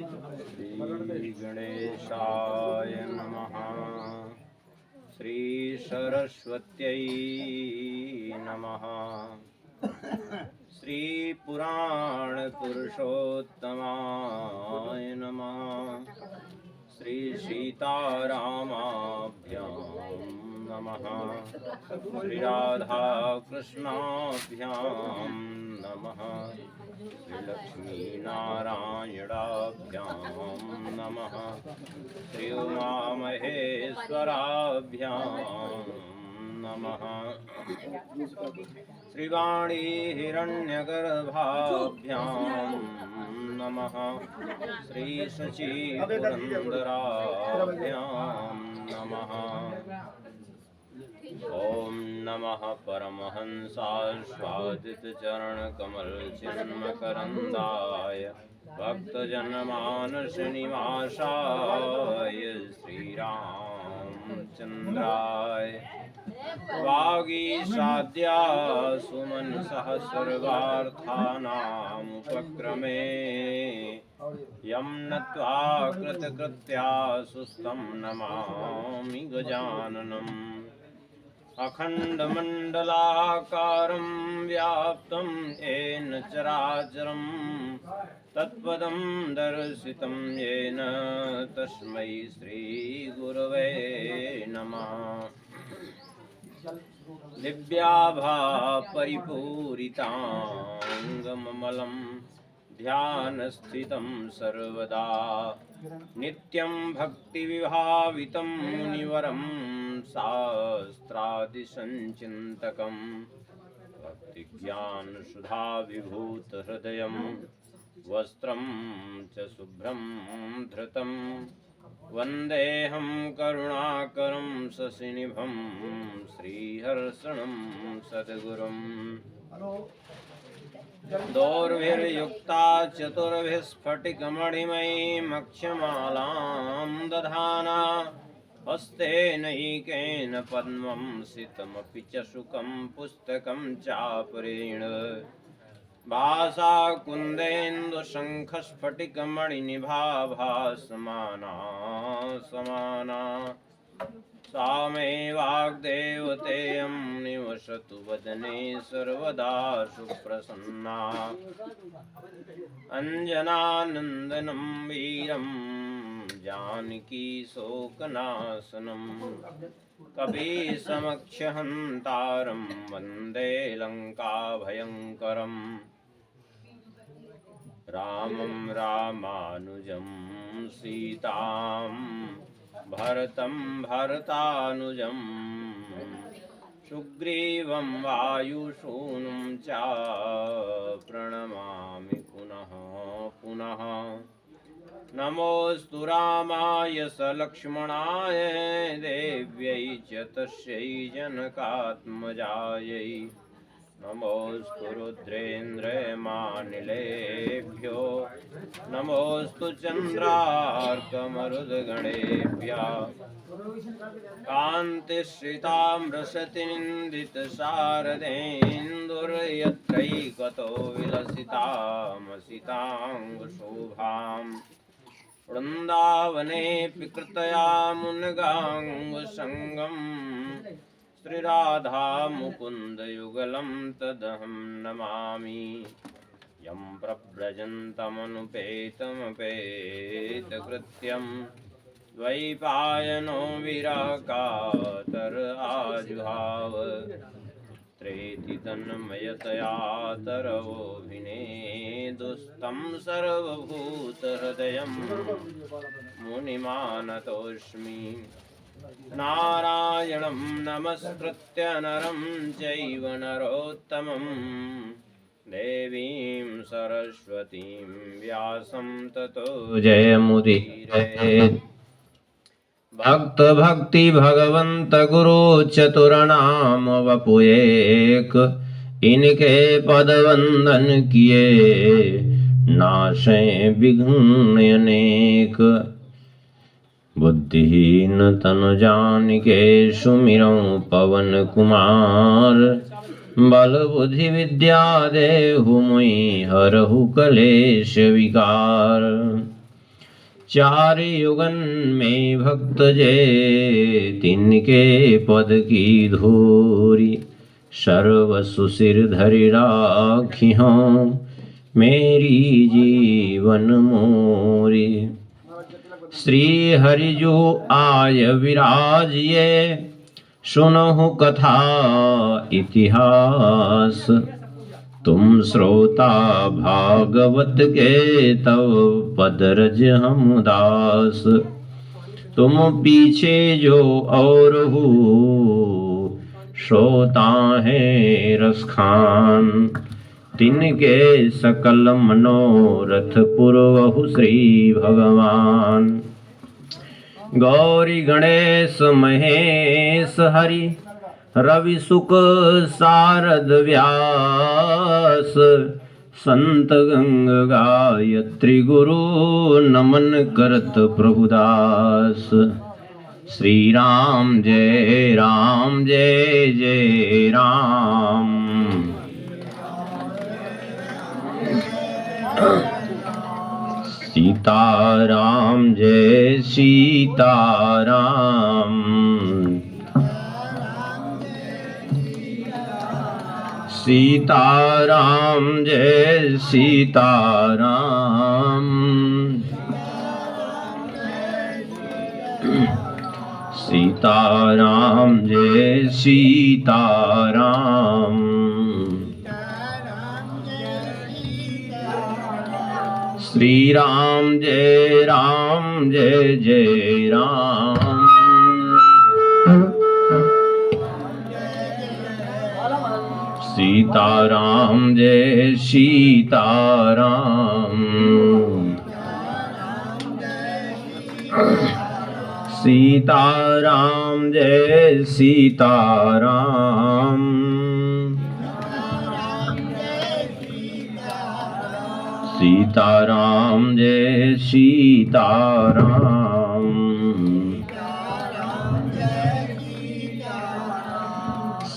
श्री गणेशाय नमः। श्री सरस्वत्यै नमः। श्री पुराण पुरुषोत्तमाय नमः। श्री सीतारामाभ्यां नमः। श्री राधा कृष्णाभ्यां नमः। श्री लक्ष्मी नारायणाभ्यां नमः। श्री उमा महेश्वराभ्यां नमः। श्री वाणी हिरण्यगर्भाभ्यां नमः। श्री शची पुरंदराभ्यां नमः। ओम नमः परमहंसास्वादित चरण कमल चिन्मकरंदाय भक्तजनमानस निवासाय श्रीरामचंद्राय वागीशाद्या सुमन सहस्रवार्थानामुपक्रमे यं नत्वा कृतकृत्या सुस्तं नमामि गजाननम्। अखंडमंडलाकारं व्याप्तं येन चराचरं तत्पदं दर्शितं येन तस्मै श्रीगुरवे नमः। दिव्याभा परिपूरितांगममलं ध्यानस्थितं सर्वदा नित्यं भक्तिविभावितं मुनिवरं शास्त्रादिसञ्चिन्तकं भक्तिज्ञानसुधाविभूतहृदयं वस्त्रं च शुभ्रं धृतं वन्देऽहं करुणाकरं शशिनिभं श्रीहर्षणं सद्गुरुम्। दोर्भिर्युक्ता चतुर्भिस्फटिकमणिमयीमक्षमालां दधाना हस्तेनैकेन पद्मं सितमपि च शुकं पुस्तकं चापरेण भासा कुन्देन्दुशङ्खस्फटिकमणिनिभा समाना समाना सा मे वाग्देवतेयं निवसतु वदने सर्वदा सुप्रसन्ना। अञ्जनानन्दनं वीरं जानकी शोकनाशनं कपीसमक्षहन्तारं वन्दे लङ्काभयङ्करम्। रामं रामानुजं सीतां भरतं भरतानुजं सुग्रीवं वायुसूनुं च प्रणमामि पुनः पुनः। नमोऽस्तु रामाय सलक्ष्मणाय देव्यै च तस्यै जनकात्मजायै। नमोऽस्तु रुद्रेन्द्रमानिलेभ्यो नमोऽस्तु चन्द्रार्कमरुद्गणेभ्यः। कान्तिश्रिताम्रशतिनिन्दितशारदेन्दुर्यत्रैकतो विलसितामसिताङ्गशोभाम्। वृन्दावनेऽपि कृतया मुनगाङ्गसङ्गम् श्रीराधा मुकुन्दयुगलं तदहं नमामि। यं प्रव्रजन्तमनुपेतमपेतकृत्यं द्वैपायनो विरहकातर आजुहाव। पुत्रेति तन्मयतया तरवोऽभिनेदुस्तं सर्वभूतहृदयं मुनिमानतोऽस्मि। नारायणं नमस्कृत्य नरं चैव नरोत्तमं देवीं सरस्वतीं व्यासं ततो जयमुदीरयेत्। भक्त भक्ति भगवंत गुरु चतुरनाम वपुएक इनके पद वंदन किए नाशे विघ्न अनेक। बुद्धिहीन तनु जानिके सुमिरौं पवन कुमार बल बुद्धि विद्या देहु मुई हरहु कलेश विकार। चार युगन में भक्त जय तिनके पद की धूरी सर्व सुसिर धरि राखी हूँ मेरी जीवन मोरी। श्री हरि जो आय विराजिए सुनहु कथा इतिहास तुम श्रोता भागवत के तव पदरज हम दास। तुम पीछे जो और हो श्रोता है रसखान तिनके सकल मनोरथ पुरवहु श्री भगवान। गौरी गणेश महेश हरि रवि सुख शारद व्यास संत गंग गायत्री गुरु नमन करत प्रभुदास। श्री राम जय जय राम। सीताराम जय सीताराम। सीताराम जय सीताराम। सीताराम जय सीताराम। श्री राम जय जय राम। सीताराम जय सीताराम। सीताराम जय सीताराम। सीताराम जय सीताराम।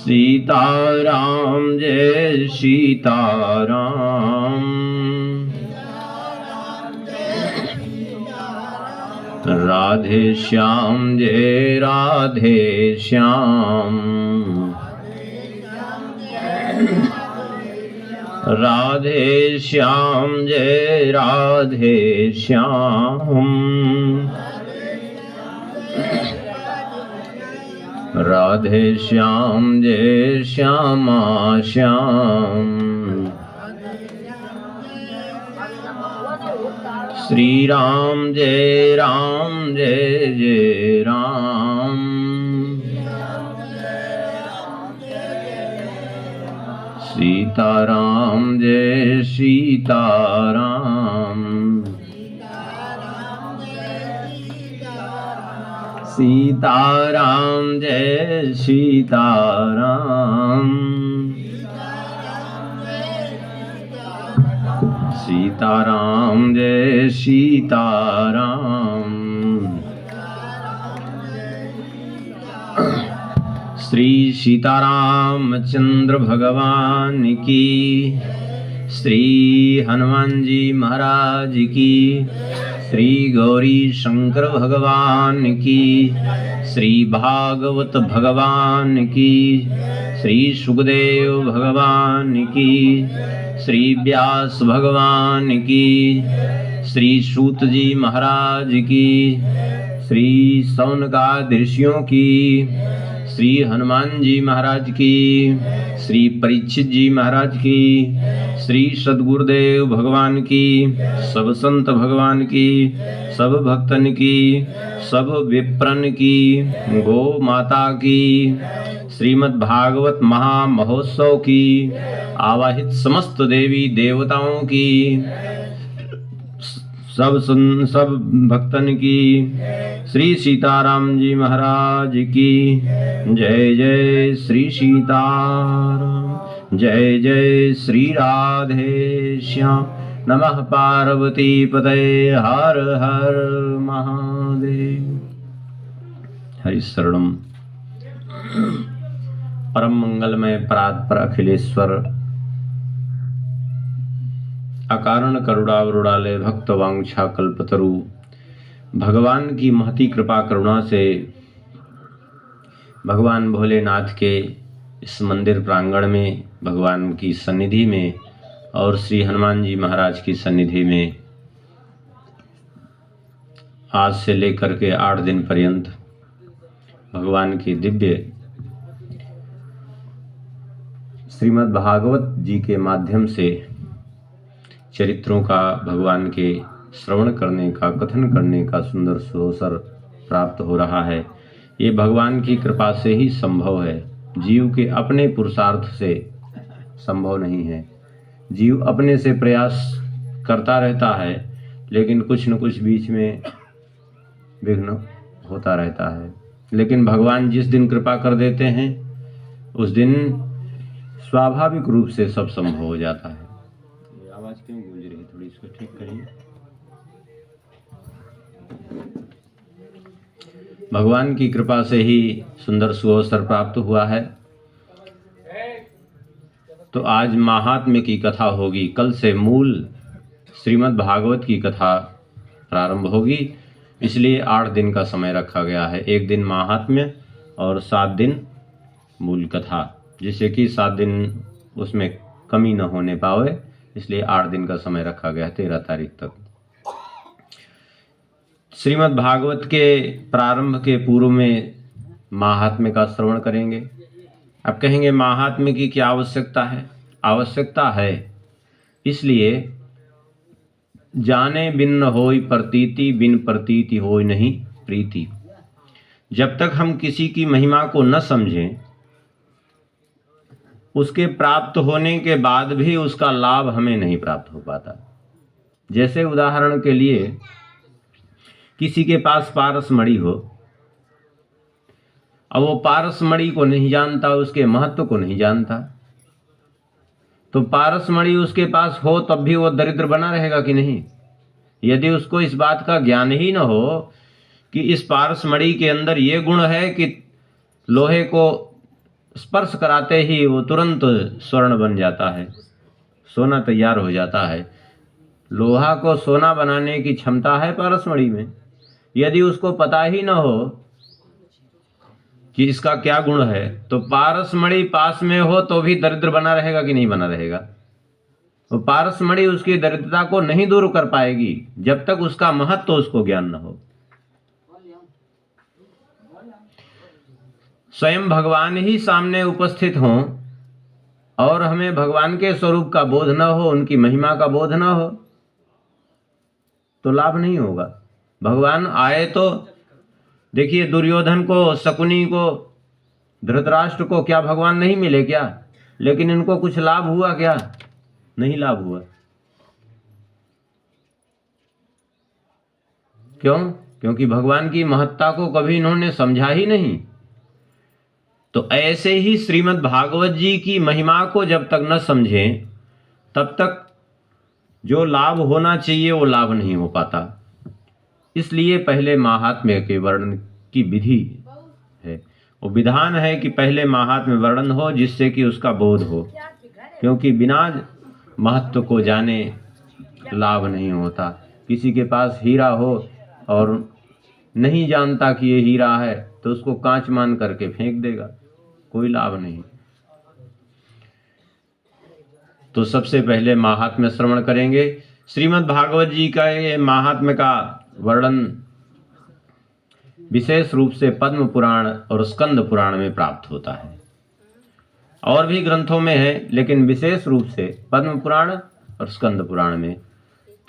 सीताराम जय सीताराम। राधे श्याम जय राधे श्याम। राधे श्याम जय राधे श्याम। राधे श्याम जय श्यामा श्याम। श्री राम जय जय राम। सीताराम जय सीताराम। सीताराम जय सीताराम। सीताराम जय सीताराम। श्री सीतारामचंद्र भगवान की, श्री हनुमान जी महाराज की, श्री गौरी शंकर भगवान की, श्री भागवत भगवान की, श्री सुखदेव भगवान की, श्री व्यास भगवान की, श्री सूत जी महाराज की, श्री सौनकादि ऋषियों की, श्री हनुमान जी महाराज की, श्री परीक्षित जी महाराज की, श्री सद्गुरुदेव भगवान की, सब संत भगवान की, सब भक्तन की, सब विप्रन की, गौ माता की, श्रीमद् भागवत महामहोत्सव की, आवाहित समस्त देवी देवताओं की, सब भक्तन की, श्री सीताराम जी महाराज की जय जय। श्री सीताराम जय जय। श्री राधे श्याम। नमः पार्वती पतये। हर हर महादेव। हरि शरणम। परम मंगलमय परात्पर अखिलेश्वर अकारण करुणावरुणालय भक्त वांछा कल्पतरु भगवान की महती कृपा करुणा से भगवान भोलेनाथ के इस मंदिर प्रांगण में, भगवान की सन्निधि में और श्री हनुमान जी महाराज की सन्निधि में आज से लेकर के 8 दिन पर्यंत भगवान की दिव्य श्रीमद् भागवत जी के माध्यम से चरित्रों का, भगवान के श्रवण करने का, कथन करने का सुंदर अवसर प्राप्त हो रहा है। ये भगवान की कृपा से ही संभव है, जीव के अपने पुरुषार्थ से संभव नहीं है। जीव अपने से प्रयास करता रहता है, लेकिन कुछ न कुछ बीच में विघ्न होता रहता है। लेकिन भगवान जिस दिन कृपा कर देते हैं उस दिन स्वाभाविक रूप से सब संभव हो जाता है। आवाज क्यों गूंज रही, थोड़ी इसको ठीक करिए। भगवान की कृपा से ही सुंदर सुअवसर प्राप्त हुआ है। तो आज महात्म्य की कथा होगी, कल से मूल श्रीमद् भागवत की कथा प्रारंभ होगी। इसलिए 8 दिन का समय रखा गया है, 1 दिन महात्म्य और 7 दिन मूल कथा, जिससे कि 7 दिन उसमें कमी न होने पावे, इसलिए 8 दिन का समय रखा गया है, 13 तारीख तक। श्रीमद् भागवत के प्रारंभ के पूर्व में महात्म्य का श्रवण करेंगे। अब कहेंगे महात्म्य की क्या आवश्यकता है? आवश्यकता है इसलिए जाने बिन न होई प्रतीति, बिन प्रतीति होई नहीं प्रीति। जब तक हम किसी की महिमा को न समझें, उसके प्राप्त होने के बाद भी उसका लाभ हमें नहीं प्राप्त हो पाता। जैसे उदाहरण के लिए किसी के पास पारस मणि हो, अब वो पारस मणि को नहीं जानता, उसके महत्व को नहीं जानता, तो पारस मणि उसके पास हो तब भी वो दरिद्र बना रहेगा कि नहीं? यदि उसको इस बात का ज्ञान ही न हो कि इस पारस मणि के अंदर ये गुण है कि लोहे को स्पर्श कराते ही वो तुरंत स्वर्ण बन जाता है, सोना तैयार हो जाता है। लोहा को सोना बनाने की क्षमता है पारस मणि में। यदि उसको पता ही न हो कि इसका क्या गुण है, तो पारस मणि पास में हो तो भी दरिद्र बना रहेगा कि नहीं बना रहेगा? तो पारस मणि उसकी दरिद्रता को नहीं दूर कर पाएगी जब तक उसका महत्व उसको ज्ञान न हो। स्वयं भगवान ही सामने उपस्थित हों और हमें भगवान के स्वरूप का बोध न हो, उनकी महिमा का बोध न हो, तो लाभ नहीं होगा। भगवान आए तो देखिए, दुर्योधन को, शकुनी को, धृतराष्ट्र को क्या भगवान नहीं मिले क्या? लेकिन इनको कुछ लाभ हुआ क्या? नहीं लाभ हुआ। क्यों? क्योंकि भगवान की महत्ता को कभी इन्होंने समझा ही नहीं। तो ऐसे ही श्रीमद् भागवत जी की महिमा को जब तक न समझें तब तक जो लाभ होना चाहिए वो लाभ नहीं हो पाता। इसलिए पहले महात्म्य के वर्णन की विधि है, वो विधान है कि पहले महात्म्य वर्णन हो जिससे कि उसका बोध हो, क्योंकि बिना महत्व को जाने लाभ नहीं होता। किसी के पास हीरा हो और नहीं जानता कि ये हीरा है तो उसको कांच मान करके फेंक देगा, कोई लाभ नहीं। तो सबसे पहले महात्म्य श्रवण करेंगे। श्रीमद् भागवत जी का ये महात्म्य का वर्णन विशेष रूप से पद्म पुराण और स्कंद पुराण में प्राप्त होता है, और भी ग्रंथों में है, लेकिन विशेष रूप से पद्म पुराण और स्कंद पुराण में।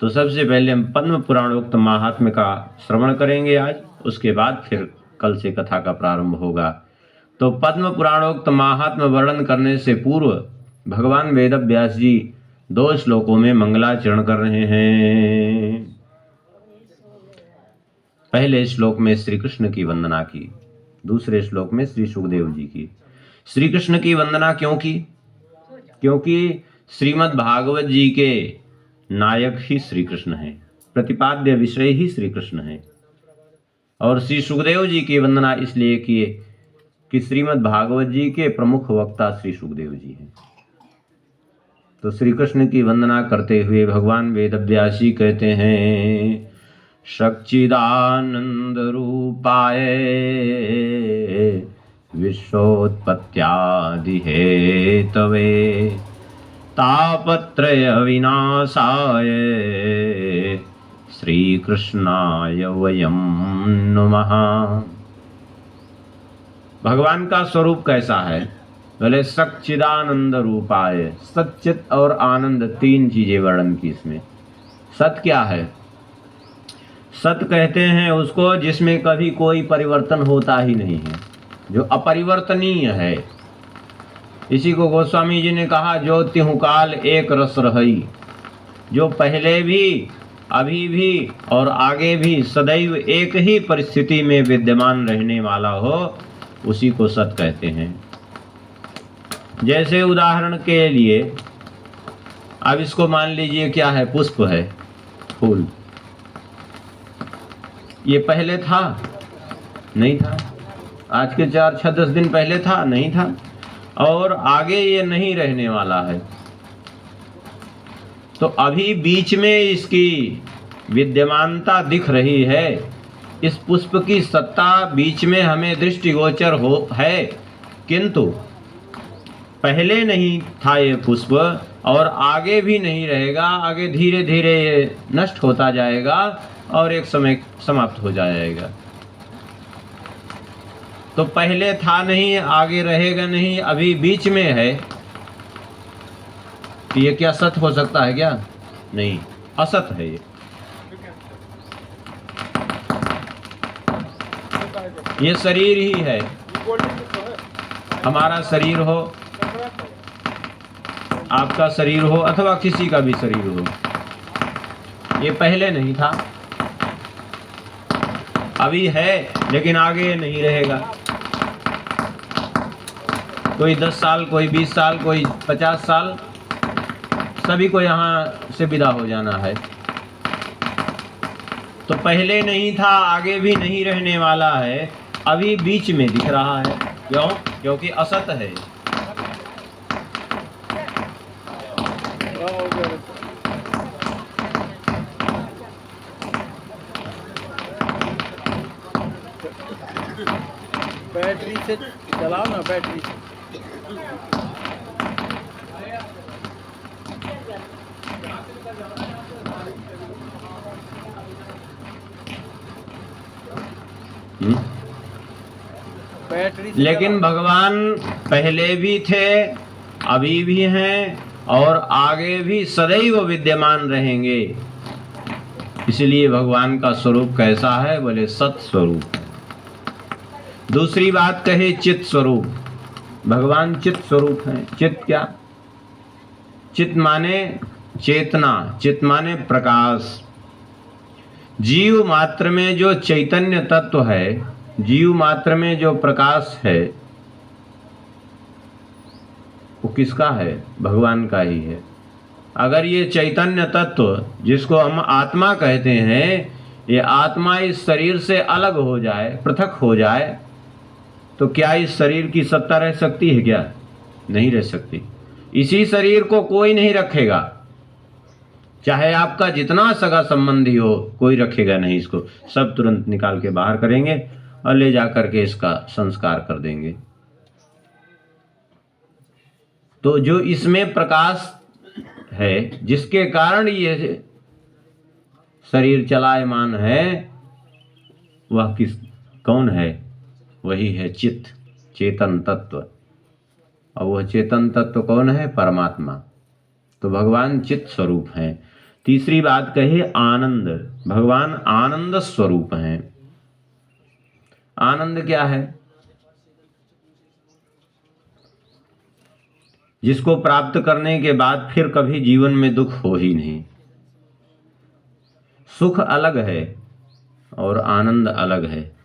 तो सबसे पहले हम पद्म पुराणोक्त महात्म्य का श्रवण करेंगे आज, उसके बाद फिर कल से कथा का प्रारंभ होगा। तो पद्म पुराणोक्त महात्म्य वर्णन करने से पूर्व भगवान वेदव्यास जी 2 श्लोकों में मंगलाचरण कर रहे हैं। पहले श्लोक में श्री कृष्ण की वंदना की, दूसरे श्लोक में श्री सुखदेव जी की। श्री कृष्ण की वंदना क्यों की? क्योंकि श्रीमद् भागवत जी के नायक ही श्री कृष्ण हैं, प्रतिपाद्य विषय ही श्री कृष्ण हैं। और श्री सुखदेव जी की वंदना इसलिए किए कि श्रीमद् भागवत जी के प्रमुख वक्ता श्री सुखदेव जी हैं। तो श्री कृष्ण की वंदना करते हुए भगवान वेदव्यास जी कहते हैं, सच्चिदानंद रूपाय विश्वोत्पत्त्यादि हेतवे तापत्रय विनाशाय श्री कृष्णाय वयम नमः। भगवान का स्वरूप कैसा है? बोले सच्चिदानंद रूपाय। सच्चित और आनंद तीन चीजें वर्णन की इसमें। सत क्या है? सत कहते हैं उसको जिसमें कभी कोई परिवर्तन होता ही नहीं है, जो अपरिवर्तनीय है। इसी को गोस्वामी जी ने कहा, जो तिहु काल एक रस रही, जो पहले भी, अभी भी और आगे भी सदैव एक ही परिस्थिति में विद्यमान रहने वाला हो, उसी को सत कहते हैं। जैसे उदाहरण के लिए अब इसको मान लीजिए क्या है, पुष्प है, फूल। ये पहले था? नहीं था। आज के 4-6-10 दिन पहले था? नहीं था। और आगे ये नहीं रहने वाला है। तो अभी बीच में इसकी विद्यमानता दिख रही है। इस पुष्प की सत्ता बीच में हमें दृष्टिगोचर हो है, किंतु पहले नहीं था ये पुष्प और आगे भी नहीं रहेगा। आगे धीरे धीरे ये नष्ट होता जाएगा और एक समय समाप्त हो जाएगा। तो पहले था नहीं, आगे रहेगा नहीं, अभी बीच में है। तो ये क्या सत हो सकता है क्या? नहीं, असत है ये शरीर ही है। हमारा शरीर हो, आपका शरीर हो, अथवा किसी का भी शरीर हो, ये पहले नहीं था, अभी है, लेकिन आगे नहीं रहेगा। कोई 10 साल, कोई 20 साल, कोई 50 साल, सभी को यहाँ से विदा हो जाना है। तो पहले नहीं था, आगे भी नहीं रहने वाला है, अभी बीच में दिख रहा है। क्यों? क्योंकि असत है। बैटरी से चलाओ ना, बैटरी से। लेकिन भगवान पहले भी थे, अभी भी हैं और आगे भी सदैव विद्यमान रहेंगे। इसलिए भगवान का स्वरूप कैसा है? बोले सत स्वरूप। दूसरी बात कहे चित स्वरूप। भगवान चित स्वरूप हैं। चित क्या? चित माने चेतना, चित माने प्रकाश। जीव मात्र में जो चैतन्य तत्व है, जीव मात्र में जो प्रकाश है, वो किसका है? भगवान का ही है। अगर ये चैतन्य तत्व, जिसको हम आत्मा कहते हैं, ये आत्मा इस शरीर से अलग हो जाए, पृथक हो जाए, तो क्या इस शरीर की सत्ता रह सकती है क्या? नहीं रह सकती। इसी शरीर को कोई नहीं रखेगा, चाहे आपका जितना सगा संबंधी हो, कोई रखेगा नहीं इसको। सब तुरंत निकाल के बाहर करेंगे और ले जा करके इसका संस्कार कर देंगे। तो जो इसमें प्रकाश है, जिसके कारण ये शरीर चलायमान है, वह कौन है? वही है चित्त, चेतन तत्व। और वह चेतन तत्व कौन है? परमात्मा। तो भगवान चित्त स्वरूप हैं। तीसरी बात कही आनंद। भगवान आनंद स्वरूप हैं। आनंद क्या है? जिसको प्राप्त करने के बाद फिर कभी जीवन में दुख हो ही नहीं। सुख अलग है और आनंद अलग है।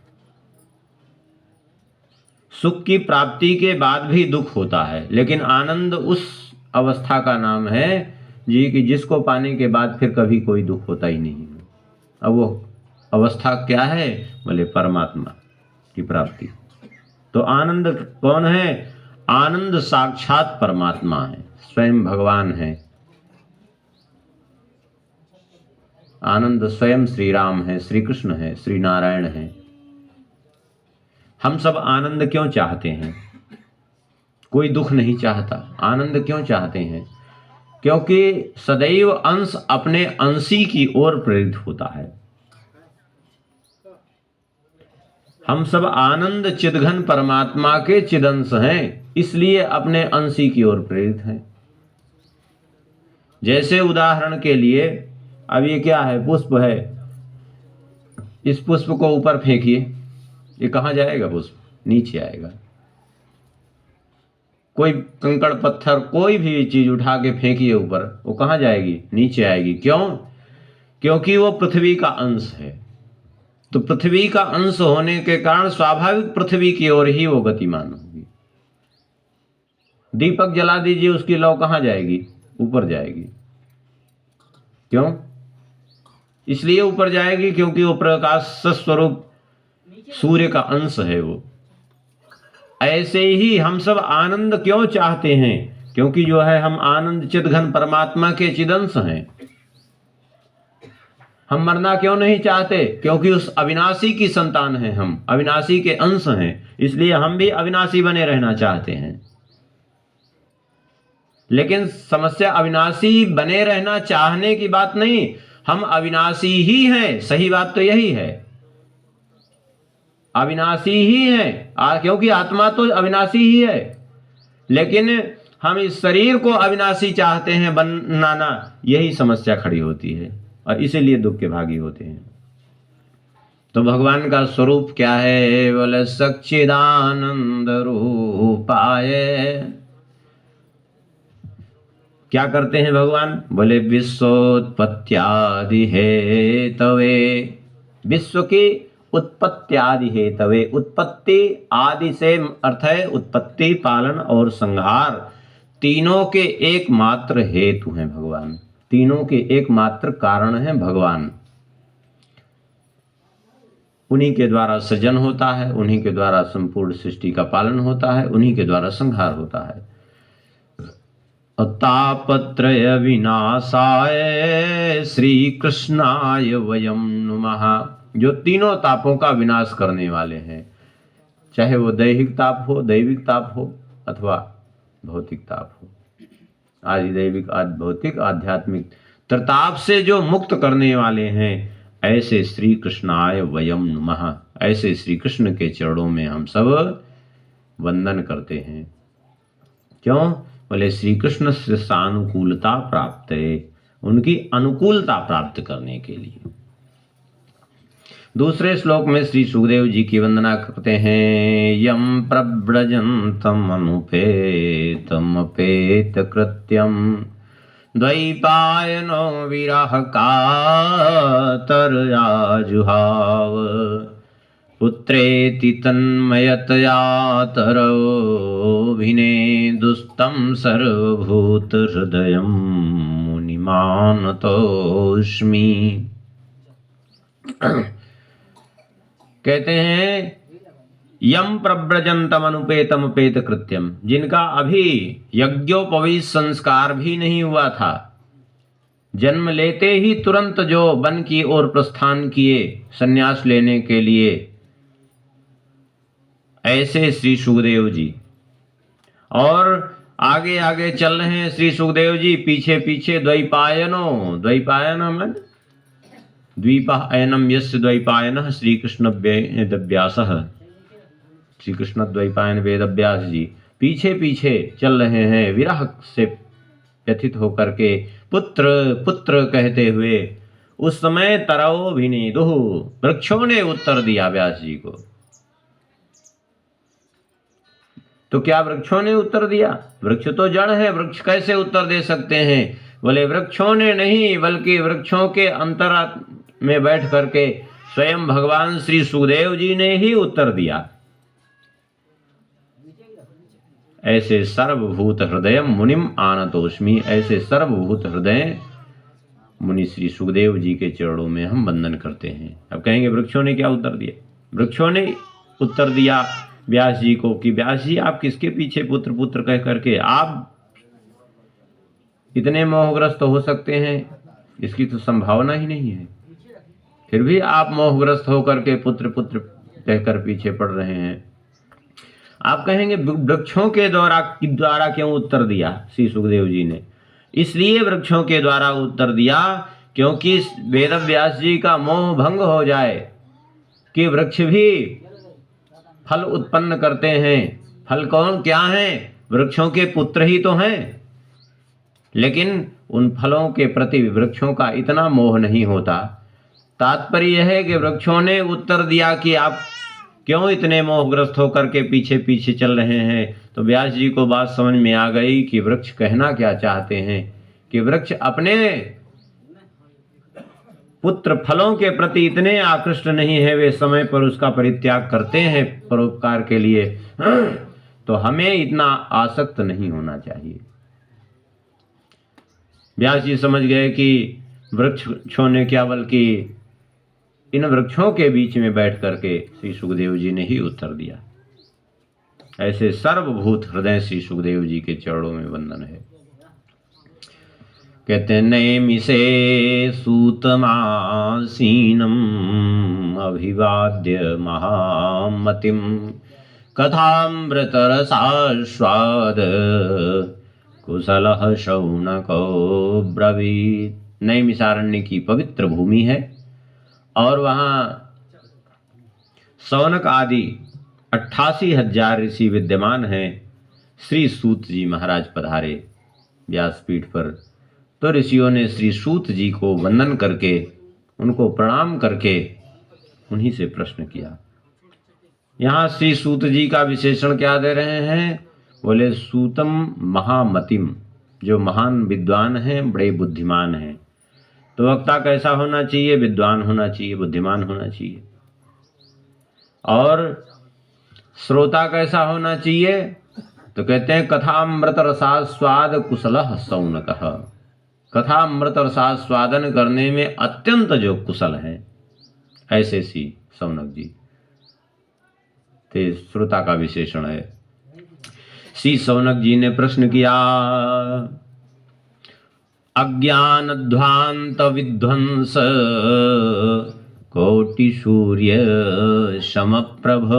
सुख की प्राप्ति के बाद भी दुख होता है, लेकिन आनंद उस अवस्था का नाम है जी कि जिसको पाने के बाद फिर कभी कोई दुख होता ही नहीं। अब वो अवस्था क्या है? बोले परमात्मा की प्राप्ति। तो आनंद कौन है? आनंद साक्षात परमात्मा है, स्वयं भगवान है। आनंद स्वयं श्री राम है, श्री कृष्ण है, श्री नारायण है। हम सब आनंद क्यों चाहते हैं? कोई दुख नहीं चाहता। आनंद क्यों चाहते हैं? क्योंकि सदैव अंश अपने अंशी की ओर प्रेरित होता है। हम सब आनंद चिदघन परमात्मा के चिदंश हैं, इसलिए अपने अंशी की ओर प्रेरित हैं। जैसे उदाहरण के लिए, अब ये क्या है? पुष्प है। इस पुष्प को ऊपर फेंकिए, ये कहाँ जाएगा? पुष्प नीचे आएगा। कोई कंकड़ पत्थर कोई भी चीज उठा के फेंकिए ऊपर, वो कहाँ जाएगी? नीचे आएगी। क्यों? क्योंकि वो पृथ्वी का अंश है। तो पृथ्वी का अंश होने के कारण स्वाभाविक पृथ्वी की ओर ही वो गतिमान होगी। दीपक जला दीजिए, उसकी लौ कहाँ जाएगी? ऊपर जाएगी। क्यों? इसलिए ऊपर जाएगी क्योंकि वो प्रकाश स्वरूप सूर्य का अंश है वो। ऐसे ही हम सब आनंद क्यों चाहते हैं? क्योंकि जो है हम आनंद चिदघन परमात्मा के चिदंश हैं। हम मरना क्यों नहीं चाहते? क्योंकि उस अविनाशी की संतान हैं, हम अविनाशी के अंश हैं, इसलिए हम भी अविनाशी बने रहना चाहते हैं। लेकिन समस्या अविनाशी बने रहना चाहने की बात नहीं, हम अविनाशी ही हैं। सही बात तो यही है, अविनाशी ही है, क्योंकि आत्मा तो अविनाशी ही है। लेकिन हम इस शरीर को अविनाशी चाहते हैं बनाना, यही समस्या खड़ी होती है और इसीलिए दुख के भागी होते हैं। तो भगवान का स्वरूप क्या है? बोले सच्चिदानंद रूपाय। क्या करते हैं भगवान? बोले विश्वोत्पत्त्यादि हेतवे। विश्व की उत्पत्ति आदि हेतवे। उत्पत्ति आदि से अर्थ है उत्पत्ति, पालन और संहार, तीनों के एकमात्र हेतु हैं भगवान। तीनों के एकमात्र कारण हैं भगवान। उन्हीं के द्वारा सृजन होता है, उन्हीं के द्वारा संपूर्ण सृष्टि का पालन होता है, उन्हीं के द्वारा संहार होता है। तापत्रय विनाशाय श्री कृष्णाय वयम नुमः। जो तीनों तापों का विनाश करने वाले हैं, चाहे वो दैहिक ताप हो, दैविक ताप हो, अथवा भौतिक ताप हो। आदि दैविक, आदि भौतिक, आध्यात्मिक त्रिताप से जो मुक्त करने वाले हैं, ऐसे श्री कृष्णाय वयम नुमः। ऐसे श्री कृष्ण के चरणों में हम सब वंदन करते हैं। क्यों? बोले श्री कृष्ण से सानुकूलता प्राप्त है, उनकी अनुकूलता प्राप्त करने के लिए। दूसरे श्लोक में श्री सुखदेव जी की वंदना करते हैं। यम प्रव्रजन्तम अनुपेतमपेत कृत्यम द्वैपायनो विरह कातरया जुहाव पुत्रेति तन्मयतया तरोभिनेदुस्तं सर्वभूत हृदयं मुनिमानतोऽस्मि। कहते हैं यम प्रव्रजन्तम अनुपेतम पेत कृत्यम, जिनका अभी यज्ञोपवीत संस्कार भी नहीं हुआ था, जन्म लेते ही तुरंत जो वन की ओर प्रस्थान किए संन्यास लेने के लिए, ऐसे श्री सुखदेव जी। और आगे आगे चल रहे हैं श्री सुखदेव जी, पीछे पीछे द्वैपायनो। द्वैपायन द्वीपायनम यस्य द्वैपायनः श्री कृष्ण वेदव्यासः। श्री कृष्ण द्वैपायन वेदव्यास जी पीछे पीछे चल रहे हैं, विरह से व्यथित होकर के पुत्र पुत्र कहते हुए। उस समय तरओ भिनेदुः, वृक्षों ने उत्तर दिया व्यास जी को। तो क्या वृक्षों ने उत्तर दिया? वृक्ष तो जड़ है, वृक्ष कैसे उत्तर दे सकते हैं? बोले वृक्षों ने नहीं, बल्कि वृक्षों के अंतरात्मा में बैठ करके स्वयं भगवान श्री सुखदेव जी ने ही उत्तर दिया। ऐसे सर्वभूत हृदय मुनिम आनतोस्मि। ऐसे सर्वभूत हृदय मुनि श्री सुखदेव जी के चरणों में हम वंदन करते हैं। अब कहेंगे वृक्षों ने क्या उत्तर दिया? वृक्षों ने उत्तर दिया व्यास जी को कि व्यास जी आप किसके पीछे पुत्र पुत्र कह करके आप इतने मोहग्रस्त हो सकते हैं? इसकी तो संभावना ही नहीं है। फिर भी आप मोहग्रस्त होकर के पुत्र पुत्र कहकर पीछे पड़ रहे हैं। आप कहेंगे वृक्षों के द्वारा क्यों उत्तर दिया श्री सुखदेव जी ने? इसलिए वृक्षों के द्वारा उत्तर दिया क्योंकि वेद व्यास जी का मोह भंग हो जाए कि वृक्ष भी फल उत्पन्न करते हैं। फल कौन क्या हैं? वृक्षों के पुत्र ही तो हैं। लेकिन उन फलों के प्रति वृक्षों का इतना मोह नहीं होता। तात्पर्य यह है कि वृक्षों ने उत्तर दिया कि आप क्यों इतने मोहग्रस्त होकर के पीछे पीछे चल रहे हैं। तो व्यास जी को बात समझ में आ गई कि वृक्ष कहना क्या चाहते हैं, कि वृक्ष अपने पुत्र फलों के प्रति इतने आकृष्ट नहीं है, वे समय पर उसका परित्याग करते हैं परोपकार के लिए। तो हमें इतना आसक्त नहीं होना चाहिए। व्यास जी समझ गए कि वृक्षों ने क्या, बल्कि इन वृक्षों के बीच में बैठ करके श्री सुखदेव जी ने ही उत्तर दिया। ऐसे सर्वभूत हृदय श्री सुखदेव जी के चरणों में वंदन है। कहते नैमिषे सूतमासीनम अभिवाद्य महामतिम कथामृतरसास्वाद कुशलः शौनको ब्रवीत। नैमिषारण्य की पवित्र भूमि है और वहाँ शौनक आदि 88,000 ऋषि विद्यमान हैं। श्री सूत जी महाराज पधारे व्यासपीठ पर, तो ऋषियों ने श्री सूत जी को वंदन करके, उनको प्रणाम करके उन्हीं से प्रश्न किया। यहाँ श्री सूत जी का विशेषण क्या दे रहे हैं? बोले सूतम महामतिम, जो महान विद्वान हैं, बड़े बुद्धिमान हैं। तो वक्ता कैसा होना चाहिए? विद्वान होना चाहिए, बुद्धिमान होना चाहिए। और श्रोता कैसा होना चाहिए? तो कहते हैं कथामृत रसास्वाद कुशलः शौनकः। कथामृत रसास्वादन करने में अत्यंत जो कुशल हैं, ऐसे सी शौनक जी थे। श्रोता का विशेषण है। श्री शौनक जी ने प्रश्न किया, अज्ञानध्वांत विध्वंस कोटि सूर्य समप्रभ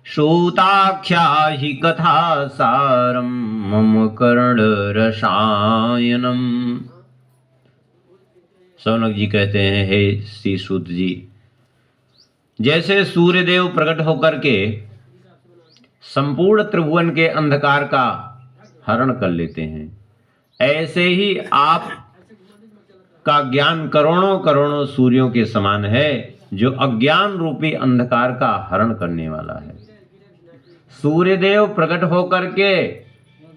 श्रोताख्या हि कथा सारम मम कर्ण रसायनम। शौनक जी कहते हैं, हे श्री सूत जी, जैसे सूर्यदेव प्रकट होकर के संपूर्ण त्रिभुवन के अंधकार का हरण कर लेते हैं, ऐसे ही आप का ज्ञान करोड़ों करोड़ों सूर्यों के समान है, जो अज्ञान रूपी अंधकार का हरण करने वाला है। सूर्यदेव प्रकट होकर के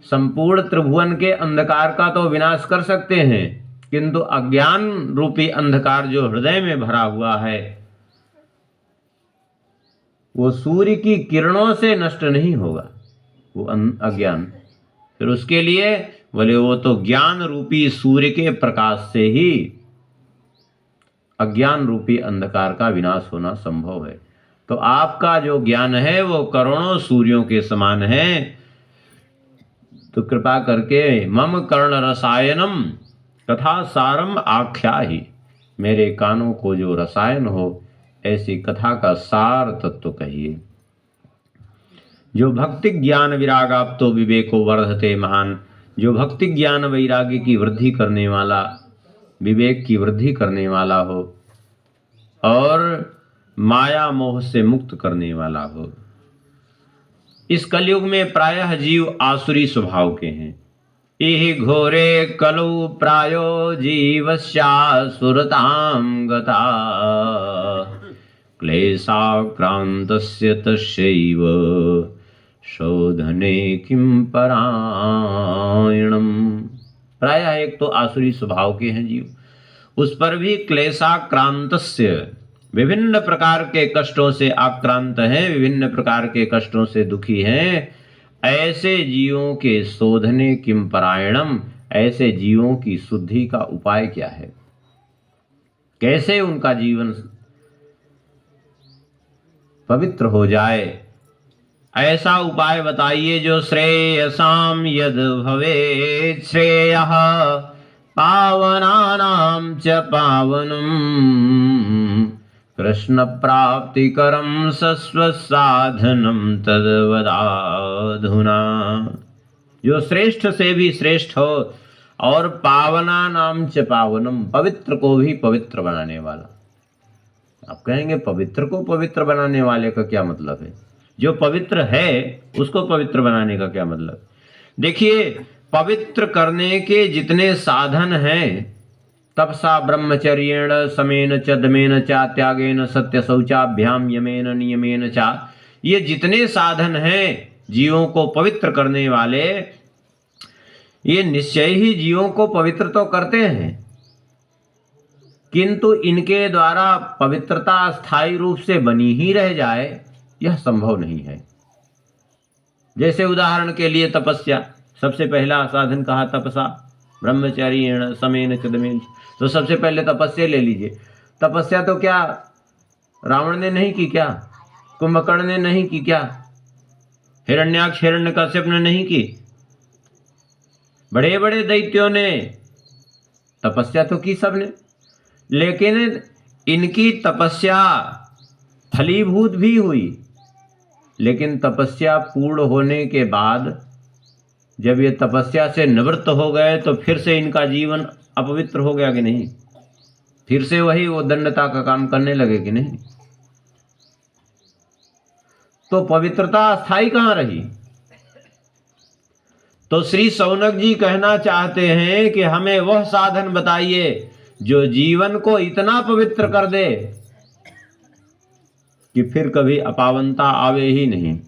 संपूर्ण त्रिभुवन के अंधकार का तो विनाश कर सकते हैं, किंतु अज्ञान रूपी अंधकार जो हृदय में भरा हुआ है, वो सूर्य की किरणों से नष्ट नहीं होगा, वो अज्ञान। फिर उसके लिए बोले वो तो ज्ञान रूपी सूर्य के प्रकाश से ही अज्ञान रूपी अंधकार का विनाश होना संभव है। तो आपका जो ज्ञान है वो करोड़ों सूर्यों के समान है। तो कृपा करके मम कर्ण रसायनम कथा सारम आख्याहि, मेरे कानों को जो रसायन हो ऐसी कथा का सार तत्व कहिए। जो भक्ति ज्ञान विरागाप तो विवेको वर्धते महान, जो भक्ति ज्ञान वैराग्य की वृद्धि करने वाला, विवेक की वृद्धि करने वाला हो और माया मोह से मुक्त करने वाला हो। इस कलयुग में प्रायः जीव आसुरी स्वभाव के हैं। इहि घोरे कलौ प्रायो जीवस्यासुरतां गता क्लेशाक्रान्तस्य तस्यैव शोधने किं परायणम। प्रायः एक तो आसुरी स्वभाव के हैं जीव, उस पर भी क्लेशाक्रांतस्य, विभिन्न प्रकार के कष्टों से आक्रांत हैं, विभिन्न प्रकार के कष्टों से दुखी हैं। ऐसे जीवों के शोधने किम परायणम, ऐसे जीवों की शुद्धि का उपाय क्या है? कैसे उनका जीवन पवित्र हो जाए, ऐसा उपाय बताइए जो श्रेयसाम यद भवेत् श्रेयः पावनानां च पावनम् कृष्ण प्राप्तिकरं सस्वसाधनं तद्वदाधुना। जो श्रेष्ठ से भी श्रेष्ठ हो और पावनानां च पावनम, पवित्र को भी पवित्र बनाने वाला। आप कहेंगे पवित्र को पवित्र बनाने वाले का क्या मतलब है? जो पवित्र है उसको पवित्र बनाने का क्या मतलब? देखिए, पवित्र करने के जितने साधन हैं, तपसा ब्रह्मचर्येण समेन च दमेन च त्यागेन सत्य शौचाभ्याम यमेन नियमेन च, ये जितने साधन हैं जीवों को पवित्र करने वाले, ये निश्चय ही जीवों को पवित्र तो करते हैं, किंतु इनके द्वारा पवित्रता स्थायी रूप से बनी ही रह जाए यह संभव नहीं है। जैसे उदाहरण के लिए तपस्या, सबसे पहला साधन कहा तपसा ब्रह्मचर्येण समेन च दमेन, तो सबसे पहले तपस्या ले लीजिए। तपस्या तो क्या रावण ने नहीं की क्या? कुंभकर्ण ने नहीं की क्या? हिरण्याक्ष हिरण्यकश्यप ने नहीं की? बड़े बड़े दैत्यों ने तपस्या तो की सबने, लेकिन इनकी तपस्या फलीभूत भी हुई। लेकिन तपस्या पूर्ण होने के बाद जब ये तपस्या से निवृत्त हो गए तो फिर से इनका जीवन अपवित्र हो गया कि नहीं? फिर से वही वो दंडता का काम करने लगे कि नहीं? तो पवित्रता स्थायी कहाँ रही? तो श्री शौनक जी कहना चाहते हैं कि हमें वह साधन बताइए जो जीवन को इतना पवित्र कर दे कि फिर कभी अपावनता आवे ही नहीं,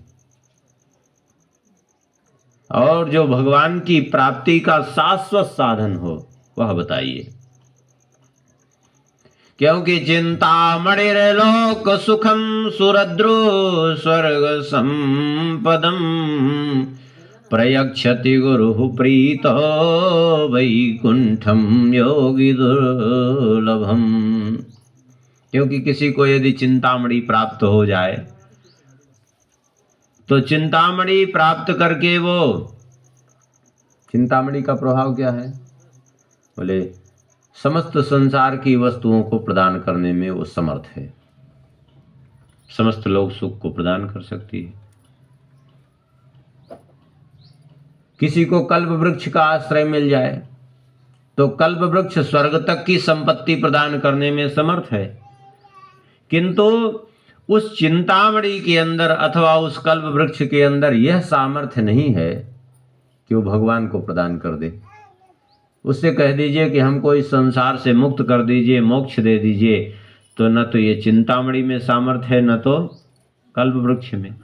और जो भगवान की प्राप्ति का शाश्वत साधन हो वह बताइए। क्योंकि चिंतामणिर लोक सुखम सुरद्रो स्वर्ग संपदम प्रयक्षति गुरु प्रीतो वैकुंठम योगी दुर्लभम। क्योंकि किसी को यदि चिंतामणि प्राप्त हो जाए तो चिंतामणि प्राप्त करके वो, चिंतामणि का प्रभाव क्या है? बोले समस्त संसार की वस्तुओं को प्रदान करने में वो समर्थ है, समस्त लोग सुख को प्रदान कर सकती है। किसी को कल्प वृक्ष का आश्रय मिल जाए तो कल्प वृक्ष स्वर्ग तक की संपत्ति प्रदान करने में समर्थ है, किंतु उस चिंतामणि के अंदर अथवा उस कल्प वृक्ष के अंदर यह सामर्थ्य नहीं है कि वो भगवान को प्रदान कर दे। उससे कह दीजिए कि हमको इस संसार से मुक्त कर दीजिए, मोक्ष दे दीजिए, तो न तो ये चिंतामणि में सामर्थ्य है न तो कल्प वृक्ष में।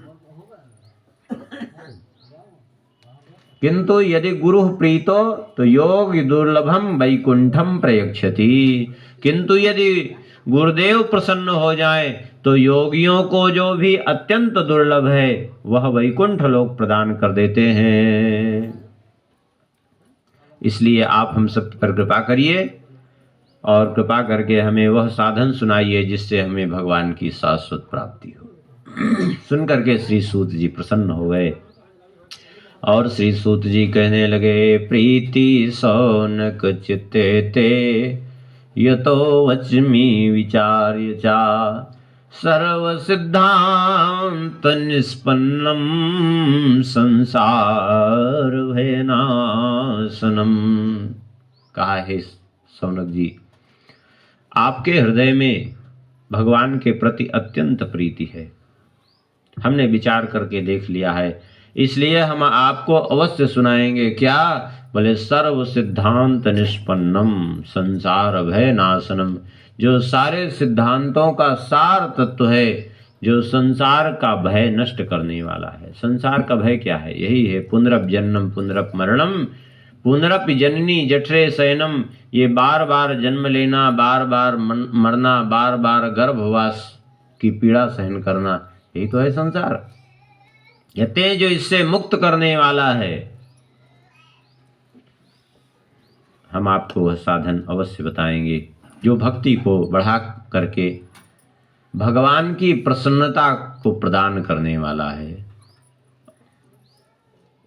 किंतु यदि गुरु प्रीतो तो योग दुर्लभम वैकुंठम प्रयक्षति। किंतु यदि गुरुदेव प्रसन्न हो जाए तो योगियों को जो भी अत्यंत दुर्लभ है वह वैकुंठ लोक प्रदान कर देते हैं। इसलिए आप हम सब पर कृपा करिए और कृपा करके हमें वह साधन सुनाइए जिससे हमें भगवान की शाश्वत प्राप्ति हो। सुन करके श्री सूत जी प्रसन्न हो गए और श्री सूत जी कहने लगे, प्रीति शौनक चित्ते ते यतो वच्मि विचार्य चा सर्व सिद्धांत निष्पन्नम संसार भयनाशनम। कहा है शौनक जी, आपके हृदय में भगवान के प्रति अत्यंत प्रीति है, हमने विचार करके देख लिया है, इसलिए हम आपको अवश्य सुनाएंगे। क्या? बोले सर्व सिद्धांत निष्पन्नम संसार भय नाशनम। जो सारे सिद्धांतों का सार तत्व है, जो संसार का भय नष्ट करने वाला है। संसार का भय क्या है? यही है पुनरप जन्म पुनरप मरणम पुनरप जननी जठरे शयनम। ये बार बार जन्म लेना, बार बार मरना, बार बार गर्भवास की पीड़ा सहन करना, यही तो है संसार। यते जो इससे मुक्त करने वाला है, हम आपको वह साधन अवश्य बताएंगे जो भक्ति को बढ़ा करके भगवान की प्रसन्नता को प्रदान करने वाला है।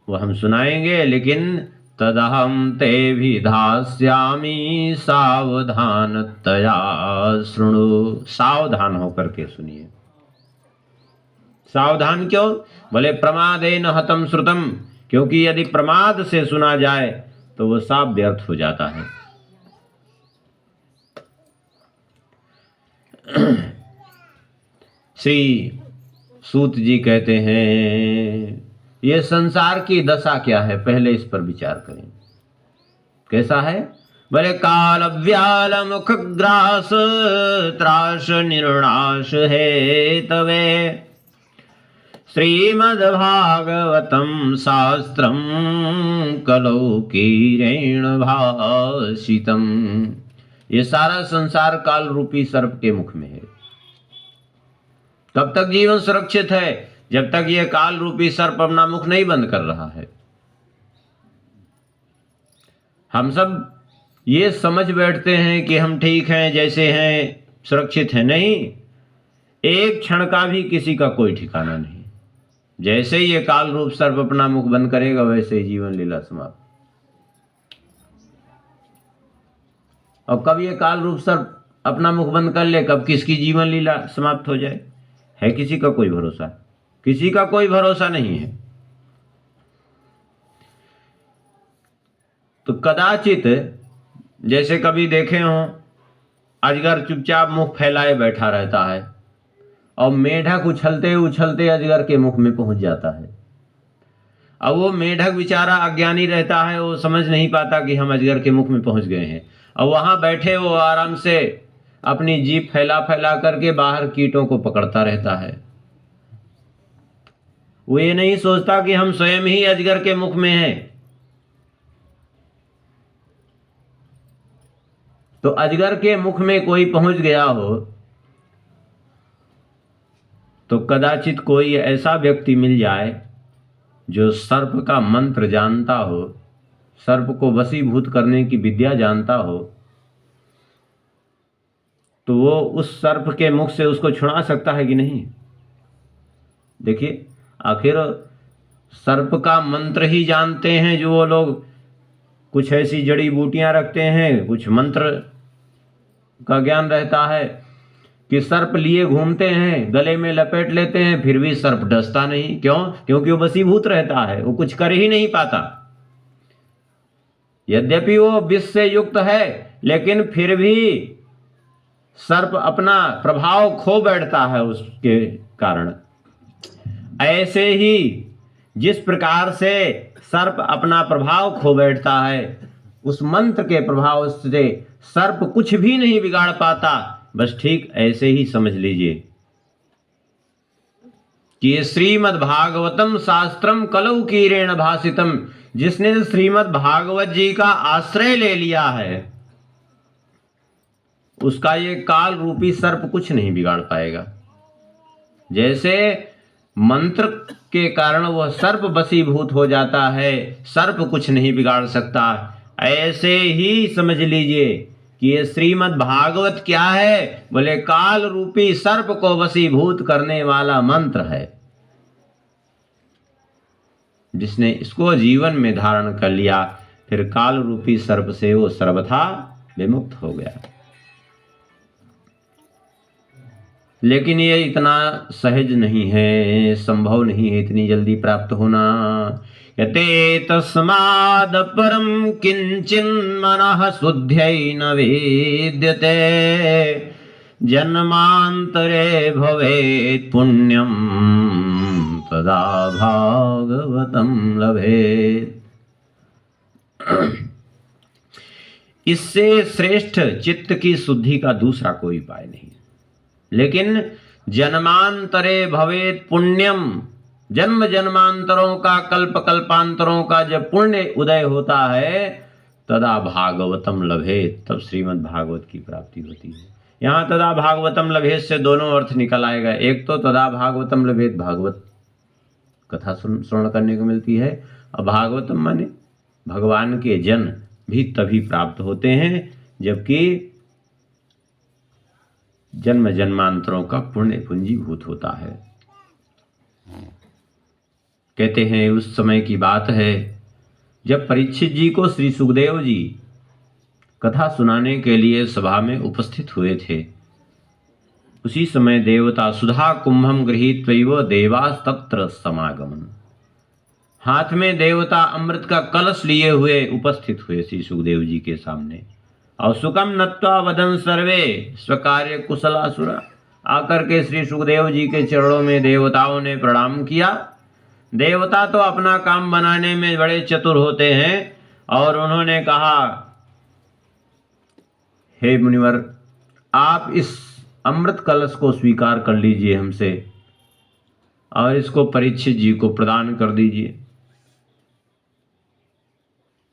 वह हम सुनाएंगे, लेकिन तदहं ते विधास्यामि सावधानतया शृणु। सावधान होकर के सुनिए। सावधान क्यों? बोले प्रमादेन हतम श्रुतम, क्योंकि यदि प्रमाद से सुना जाए तो वो साफ व्यर्थ हो जाता है। श्री सूत जी कहते हैं ये संसार की दशा क्या है, पहले इस पर विचार करें। कैसा है? बोले काल व्याल मुख ग्रास त्रास निर्नाश है तवे श्रीमद्भागवतम शास्त्रम कलौ कीरेण भाषितम। ये सारा संसार काल रूपी सर्प के मुख में है। तब तक जीवन सुरक्षित है जब तक ये काल रूपी सर्प अपना मुख नहीं बंद कर रहा है। हम सब ये समझ बैठते हैं कि हम ठीक हैं, जैसे हैं, सुरक्षित हैं। नहीं, एक क्षण का भी किसी का कोई ठिकाना नहीं। जैसे ही ये काल रूप सर्प अपना मुख बंद करेगा वैसे ही जीवन लीला समाप्त। और कब ये काल रूप सर्प अपना मुख बंद कर ले, कब किसकी जीवन लीला समाप्त हो जाए, है किसी का कोई भरोसा? किसी का कोई भरोसा नहीं है। तो कदाचित जैसे कभी देखे हो, अजगर चुपचाप मुख फैलाए बैठा रहता है और मेढक उछलते उछलते अजगर के मुख में पहुंच जाता है। अब वो मेढक बेचारा अज्ञानी रहता है, वो समझ नहीं पाता कि हम अजगर के मुख में पहुंच गए हैं। और वहां बैठे वो आराम से अपनी जीभ फैला फैला करके बाहर कीटों को पकड़ता रहता है। वो ये नहीं सोचता कि हम स्वयं ही अजगर के मुख में हैं। तो अजगर के मुख में कोई पहुंच गया हो तो कदाचित कोई ऐसा व्यक्ति मिल जाए जो सर्प का मंत्र जानता हो, सर्प को वशीभूत करने की विद्या जानता हो, तो वो उस सर्प के मुख से उसको छुड़ा सकता है कि नहीं? देखिए, आखिर सर्प का मंत्र ही जानते हैं जो वो लोग। कुछ ऐसी जड़ी बूटियां रखते हैं, कुछ मंत्र का ज्ञान रहता है कि सर्प लिए घूमते हैं, गले में लपेट लेते हैं, फिर भी सर्प डसता नहीं। क्यों? क्योंकि वो वशीभूत रहता है, वो कुछ कर ही नहीं पाता। यद्यपि वो विष से युक्त है, लेकिन फिर भी सर्प अपना प्रभाव खो बैठता है उसके कारण। ऐसे ही जिस प्रकार से सर्प अपना प्रभाव खो बैठता है, उस मंत्र के प्रभाव से सर्प कुछ भी नहीं बिगाड़ पाता। बस ठीक ऐसे ही समझ लीजिए कि ये श्रीमद् भागवतम शास्त्रम कलौ कीरेण भाषितम, जिसने श्रीमद् भागवत जी का आश्रय ले लिया है, उसका ये काल रूपी सर्प कुछ नहीं बिगाड़ पाएगा। जैसे मंत्र के कारण वह सर्प वशीभूत हो जाता है, सर्प कुछ नहीं बिगाड़ सकता, ऐसे ही समझ लीजिए कि ये श्रीमद् भागवत क्या है? बोले काल रूपी सर्प को वशीभूत करने वाला मंत्र है। जिसने इसको जीवन में धारण कर लिया, फिर काल रूपी सर्प से वो सर्वथा विमुक्त हो गया। लेकिन ये इतना सहज नहीं है, संभव नहीं है इतनी जल्दी प्राप्त होना। यते तस्माद् परम किंचिन मनः शुद्ध्यै न वेद्यते जन्मांतरे भवेत् पुण्यम तदा भागवतम लभेत्। इससे श्रेष्ठ चित्त की शुद्धि का दूसरा कोई उपाय नहीं। लेकिन जन्मांतरे भवेत् पुण्यम, जन्म जन्मांतरों का, कल्प कल्पांतरों का जब पुण्य उदय होता है, तदा भागवतम लभेत, तब श्रीमद् भागवत की प्राप्ति होती है। यहाँ तदा भागवतम लभेत से दोनों अर्थ निकल आएगा। एक तो तदा भागवतम लभेत, भागवत कथा श्रवण करने को मिलती है, और भागवतम माने भगवान के जन भी तभी प्राप्त होते हैं जबकि जन्म जन्मांतरों का पुण्य पूंजीभूत होता है। कहते हैं उस समय की बात है जब परीक्षित जी को श्री सुखदेव जी कथा सुनाने के लिए सभा में उपस्थित हुए थे, उसी समय देवता सुधा कुंभम गृहीत्वैव देवास तत्र समागमन, हाथ में देवता अमृत का कलश लिए हुए उपस्थित हुए श्री सुखदेव जी के सामने। और सुकम नत्वा वदन सर्वे स्वकार्य कुशलासुरा, आकर के श्री सुखदेव जी के चरणों में देवताओं ने प्रणाम किया। देवता तो अपना काम बनाने में बड़े चतुर होते हैं, और उन्होंने कहा, हे मुनिवर, आप इस अमृत कलश को स्वीकार कर लीजिए हमसे, और इसको परीक्षित जी को प्रदान कर दीजिए।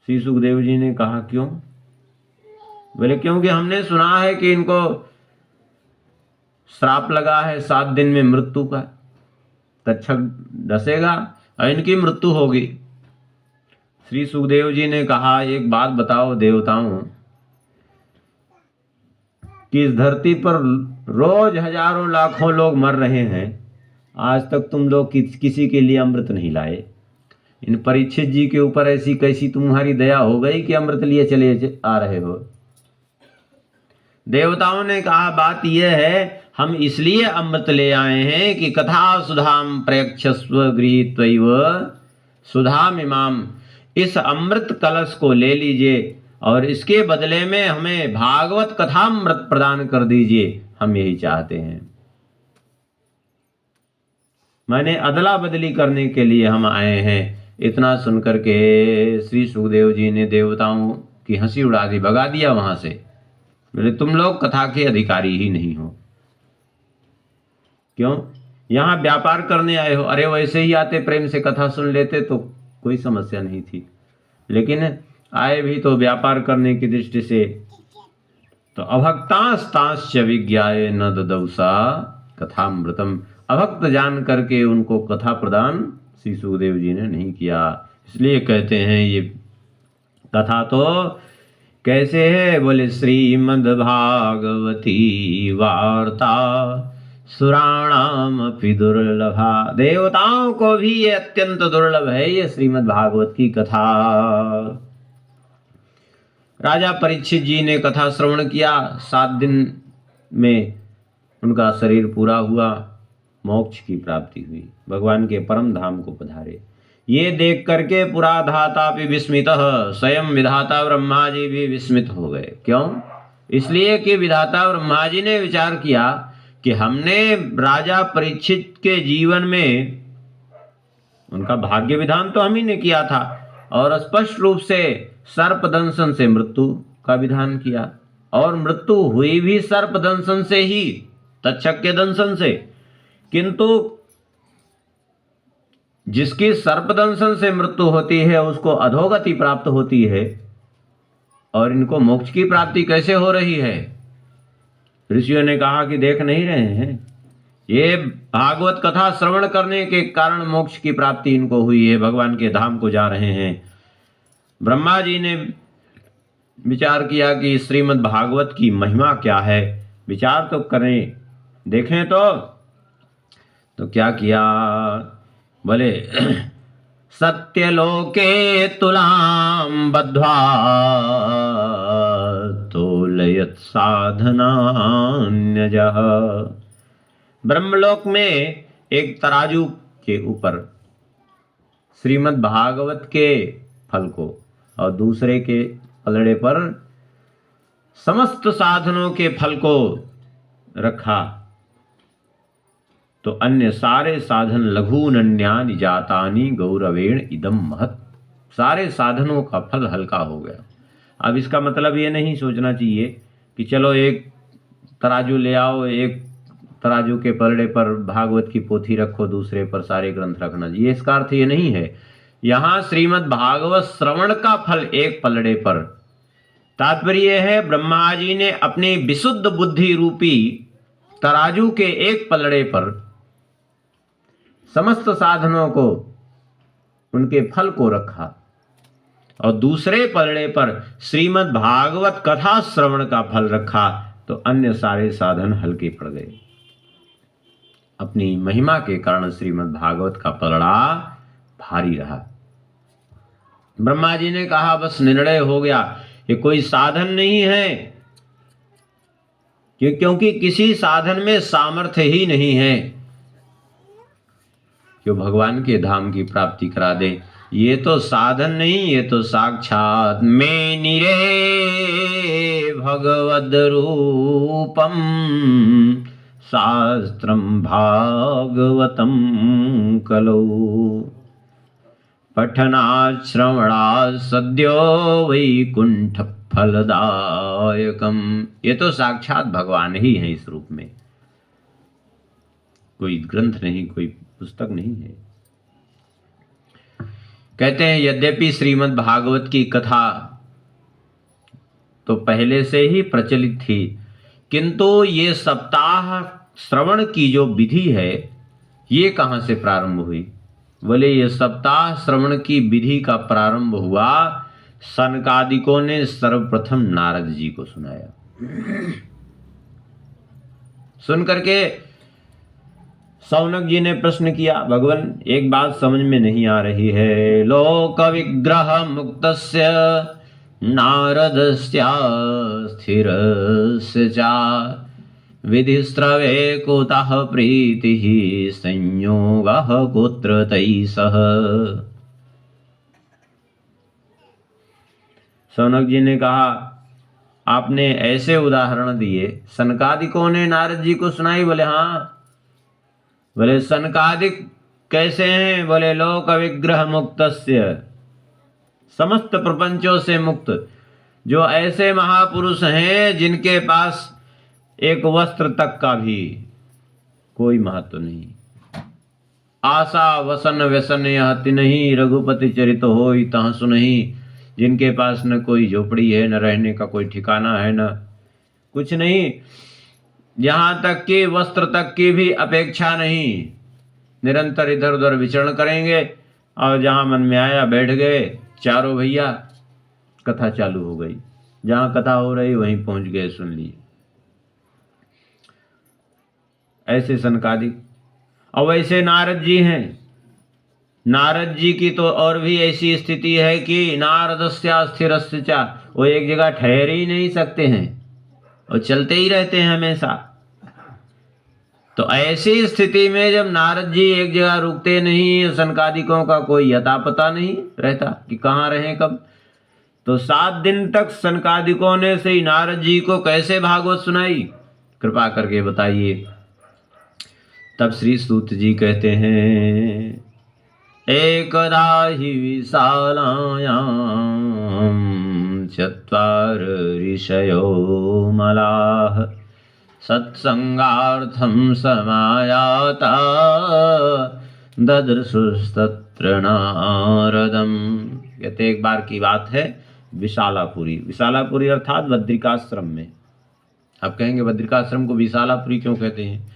श्री सुखदेव जी ने कहा, क्यों? बोले, क्योंकि हमने सुना है कि इनको श्राप लगा है 7 दिन में मृत्यु का, तक्षक डसेगा और इनकी मृत्यु होगी। श्री सुखदेव जी ने कहा, एक बात बताओ देवताओं, कि इस धरती पर रोज हजारों लाखों लोग मर रहे हैं, आज तक तुम लोग किसी के लिए अमृत नहीं लाए। इन परीक्षित जी के ऊपर ऐसी कैसी तुम्हारी दया हो गई कि अमृत लिए चले आ रहे हो? देवताओं ने कहा, बात यह है, हम इसलिए अमृत ले आए हैं कि कथा सुधाम प्रयक्षस्व गृहीत्वैव सुधामिमाम, इस अमृत कलश को ले लीजिए और इसके बदले में हमें भागवत कथामृत प्रदान कर दीजिए, हम यही चाहते हैं। मैंने अदला बदली करने के लिए हम आए हैं। इतना सुनकर के श्री सुखदेव जी ने देवताओं की हंसी उड़ा दी, भगा दिया वहां से। बोले, तुम लोग कथा के अधिकारी ही नहीं हो, क्यों यहाँ व्यापार करने आए हो? अरे वैसे ही आते प्रेम से कथा सुन लेते तो कोई समस्या नहीं थी, लेकिन आए भी तो व्यापार करने की दृष्टि से। तो अभक्तांस्तांश्च विज्ञाय न ददौसा कथामृतम, अभक्त जान करके उनको कथा प्रदान श्री सुखदेव जी ने नहीं किया। इसलिए कहते हैं ये कथा तो कैसे है? बोले, श्रीमद् भागवती वार्ता सुराणाम अपि दुर्लभा, देवताओं को भी ये अत्यंत दुर्लभ है ये श्रीमद् भागवत की कथा। राजा परीक्षित जी ने कथा श्रवण किया, 7 दिन में उनका शरीर पूरा हुआ, मोक्ष की प्राप्ति हुई, भगवान के परम धाम को पधारे। ये देख करके पुरा धाता भी विस्मितः, स्वयं विधाता ब्रह्मा जी भी विस्मित हो गए। क्यों? इसलिए कि विधाता ब्रह्मा जी ने विचार किया कि हमने राजा परीक्षित के जीवन में उनका भाग्य विधान तो हम ही ने किया था, और स्पष्ट रूप से सर्प दंशन से मृत्यु का विधान किया, और मृत्यु हुई भी सर्प दंशन से ही, तक्षक के दंशन से। किंतु जिसकी सर्प दंशन से मृत्यु होती है उसको अधोगति प्राप्त होती है, और इनको मोक्ष की प्राप्ति कैसे हो रही है? ऋषियों ने कहा कि देख नहीं रहे हैं, ये भागवत कथा श्रवण करने के कारण मोक्ष की प्राप्ति इनको हुई है, भगवान के धाम को जा रहे हैं। ब्रह्मा जी ने विचार किया कि श्रीमद् भागवत की महिमा क्या है, विचार तो करें, देखें तो क्या किया? बोले, सत्यलोके तुलां बद्ध्वा तोलयत साधनान्यजः, ब्रह्मलोक में एक तराजू के ऊपर श्रीमद् भागवत के फल को और दूसरे के पलड़े पर समस्त साधनों के फल को रखा, तो अन्य सारे साधन लघूनन्यानि जातानि गौरवेण इदम महत्, सारे साधनों का फल हल्का हो गया। अब इसका मतलब ये नहीं सोचना चाहिए कि चलो एक तराजू ले आओ, एक तराजू के पलड़े पर भागवत की पोथी रखो, दूसरे पर सारे ग्रंथ रखना, ये इसका अर्थ ये नहीं है। यहाँ श्रीमद् भागवत श्रवण का फल एक पलड़े पर, तात्पर्य है ब्रह्मा जी ने अपनी विशुद्ध बुद्धि रूपी तराजू के एक पलड़े पर समस्त साधनों को, उनके फल को रखा, और दूसरे पलड़े पर श्रीमद् भागवत कथा श्रवण का फल रखा, तो अन्य सारे साधन हल्के पड़ गए। अपनी महिमा के कारण श्रीमद् भागवत का पलड़ा भारी रहा। ब्रह्मा जी ने कहा बस निर्णय हो गया, ये कोई साधन नहीं है, क्योंकि किसी साधन में सामर्थ्य ही नहीं है कि भगवान के धाम की प्राप्ति करा दे। ये तो साधन नहीं, ये तो साक्षात में निरे भगवद रूपम शास्त्रम भागवतम कलो पठनात् श्रवणात् सद्यो वैकुंठ फलदायकम। ये तो साक्षात भगवान ही है इस रूप में, कोई ग्रंथ नहीं, कोई पुस्तक नहीं है। कहते हैं यद्यपि श्रीमद् भागवत की कथा तो पहले से ही प्रचलित थी, किंतु ये सप्ताह श्रवण की जो विधि है ये कहाँ से प्रारंभ हुई? बोले ये सप्ताह श्रवण की विधि का प्रारंभ हुआ सनकादिकों ने सर्वप्रथम नारद जी को सुनाया। सुन करके सौनक जी ने प्रश्न किया, भगवान एक बात समझ में नहीं आ रही है। लोक विग्रह मुक्तस्य नारदस्या स्थिरस्य च विधिस्रवे कुतः प्रीतिः संयोगः कुत्र तैः सह। सौनक जी ने कहा आपने ऐसे उदाहरण दिए, सनकादिकों ने नारद जी को सुनाई। बोले हाँ। बोले सनकादिक कैसे हैं? बोले लोक विग्रह मुक्तस्य, समस्त प्रपंचों से मुक्त, जो ऐसे महापुरुष हैं जिनके पास एक वस्त्र तक का भी कोई महत्व नहीं। आशा वसन व्यसन यह तिन्हि रघुपति चरित होई तह सुनहि। जिनके पास न कोई झोपड़ी है, न रहने का कोई ठिकाना है, न कुछ नहीं, यहाँ तक कि वस्त्र तक की भी अपेक्षा नहीं, निरंतर इधर उधर विचरण करेंगे और जहाँ मन में आया बैठ गए। चारों भैया कथा चालू हो गई, जहाँ कथा हो रही वहीं पहुंच गए, सुन लिए। ऐसे सनकादिक। और वैसे नारद जी हैं। नारद जी की तो और भी ऐसी स्थिति है कि नारदस्या स्थिरस्य च, वो एक जगह ठहर ही नहीं सकते हैं और चलते ही रहते हैं हमेशा। तो ऐसी स्थिति में जब नारद जी एक जगह रुकते नहीं, सनकादिकों का कोई अता पता नहीं रहता कि कहाँ रहें कब, तो 7 दिन तक सनकादिकों ने श्री नारद जी को कैसे भागवत सुनाई, कृपा करके बताइए। तब श्री सूत जी कहते हैं एकदा हि विशालायां चत्वार ऋषयो मलाः सत्संगार्थं समायाता ददृशुस्तत्र नारदम्। कहते एक बार की बात है, विशालापुरी, विशालापुरी अर्थात बद्रिकाश्रम में। आप कहेंगे बद्रिकाश्रम को विशालापुरी क्यों कहते हैं?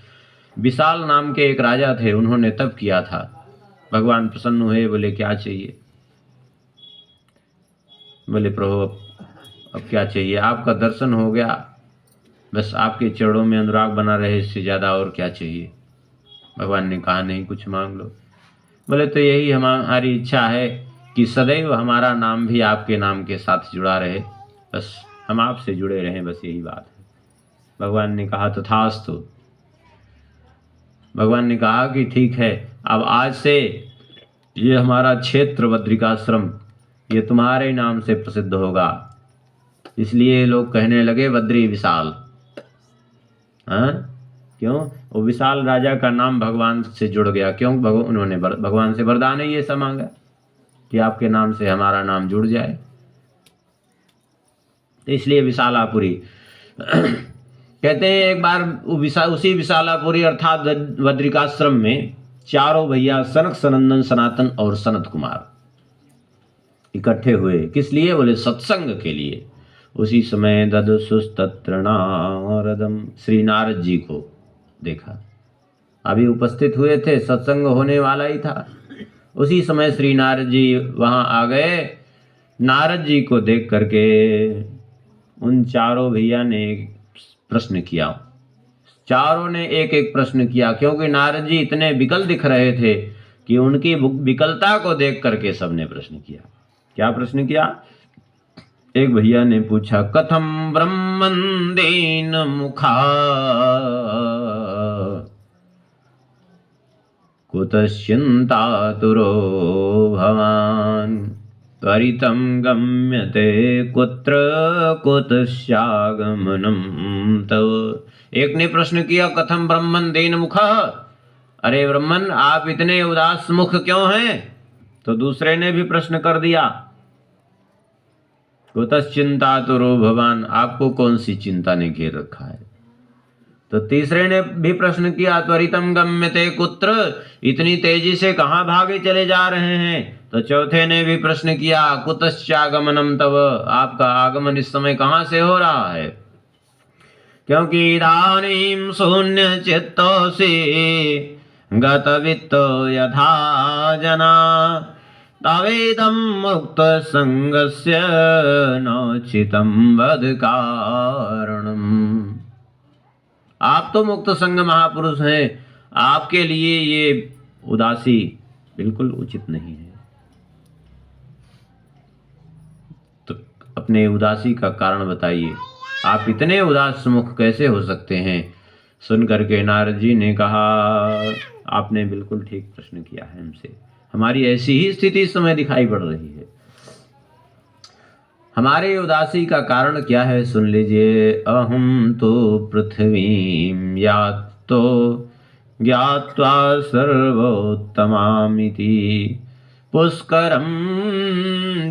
विशाल नाम के एक राजा थे, उन्होंने तप किया था। भगवान प्रसन्न हुए, बोले क्या चाहिए? बोले प्रभु अब क्या चाहिए, आपका दर्शन हो गया, बस आपके चरणों में अनुराग बना रहे, इससे ज़्यादा और क्या चाहिए? भगवान ने कहा नहीं, कुछ मांग लो। बोले तो यही हमारी इच्छा है कि सदैव हमारा नाम भी आपके नाम के साथ जुड़ा रहे, बस हम आपसे जुड़े रहें, बस यही बात है। भगवान ने कहा तथास्तु। भगवान ने कहा कि ठीक है, अब आज से ये हमारा क्षेत्र बद्रिकाश्रम ये तुम्हारे नाम से प्रसिद्ध होगा। इसलिए लोग कहने लगे बद्री विशाल। हाँ, क्यों? वो विशाल राजा का नाम भगवान से जुड़ गया। क्यों? उन्होंने भगवान से वरदान ही ऐसा मांगा कि आपके नाम से हमारा नाम जुड़ जाए, तो इसलिए विशालापुरी। कहते हैं एक बार उसी विशालापुरी अर्थात बद्रिकाश्रम में चारों भैया सनक सनंदन सनातन और सनत कुमार इकट्ठे हुए। किस लिए? बोले सत्संग के लिए। उसी समय ददसुस्तत्र नारदम, श्री नारद जी को देखा, अभी उपस्थित हुए थे, सत्संग होने वाला ही था। उसी समय श्री नारद जी वहाँ आ गए। नारद जी को देख करके उन चारों भैया ने प्रश्न किया। चारों ने एक एक प्रश्न किया, क्योंकि नारद जी इतने विकल दिख रहे थे कि उनकी विकलता को देख करके सबने प्रश्न किया। क्या प्रश्न किया? एक भैया ने पूछा, कथम ब्रह्मंदेन मुखा कुतश्चिन्तातुरो भवान् त्वरितं गम्यते कुत्र कुतश्चागमनं तव। एक ने प्रश्न किया, कथम ब्रह्मंदेन मुखा, अरे ब्रह्मन आप इतने उदास मुख क्यों हैं? तो दूसरे ने भी प्रश्न कर दिया, कुतश्चिन्तातुरो भवान, आपको कौन सी चिंता ने घेर रखा है? तो तीसरे ने भी प्रश्न किया, त्वरितम गम्यते कुत्र, इतनी तेजी से कहाँ भागे चले जा रहे हैं? तो चौथे ने भी प्रश्न किया, कुतश्चागमनम तव, आपका आगमन इस समय कहाँ से हो रहा है? क्योंकि इदानीं शून्य चित्तोऽसि गतवित्तो यथा जना तवेदं मुक्त संगस्य नोचितं वद कारणम्। आप तो मुक्त संग महापुरुष हैं, आपके लिए ये उदासी बिल्कुल उचित नहीं है। तो अपने उदासी का कारण बताइए, आप इतने उदास मुख कैसे हो सकते हैं? सुन करके नारद जी ने कहा, आपने बिल्कुल ठीक प्रश्न किया है हमसे, हमारी ऐसी ही स्थिति इस समय दिखाई पड़ रही है। हमारे उदासी का कारण क्या है? सुन लीजिए, अहम तो पृथ्वीं यातो ज्ञात्वा सर्वोत्तमामिति पुष्करं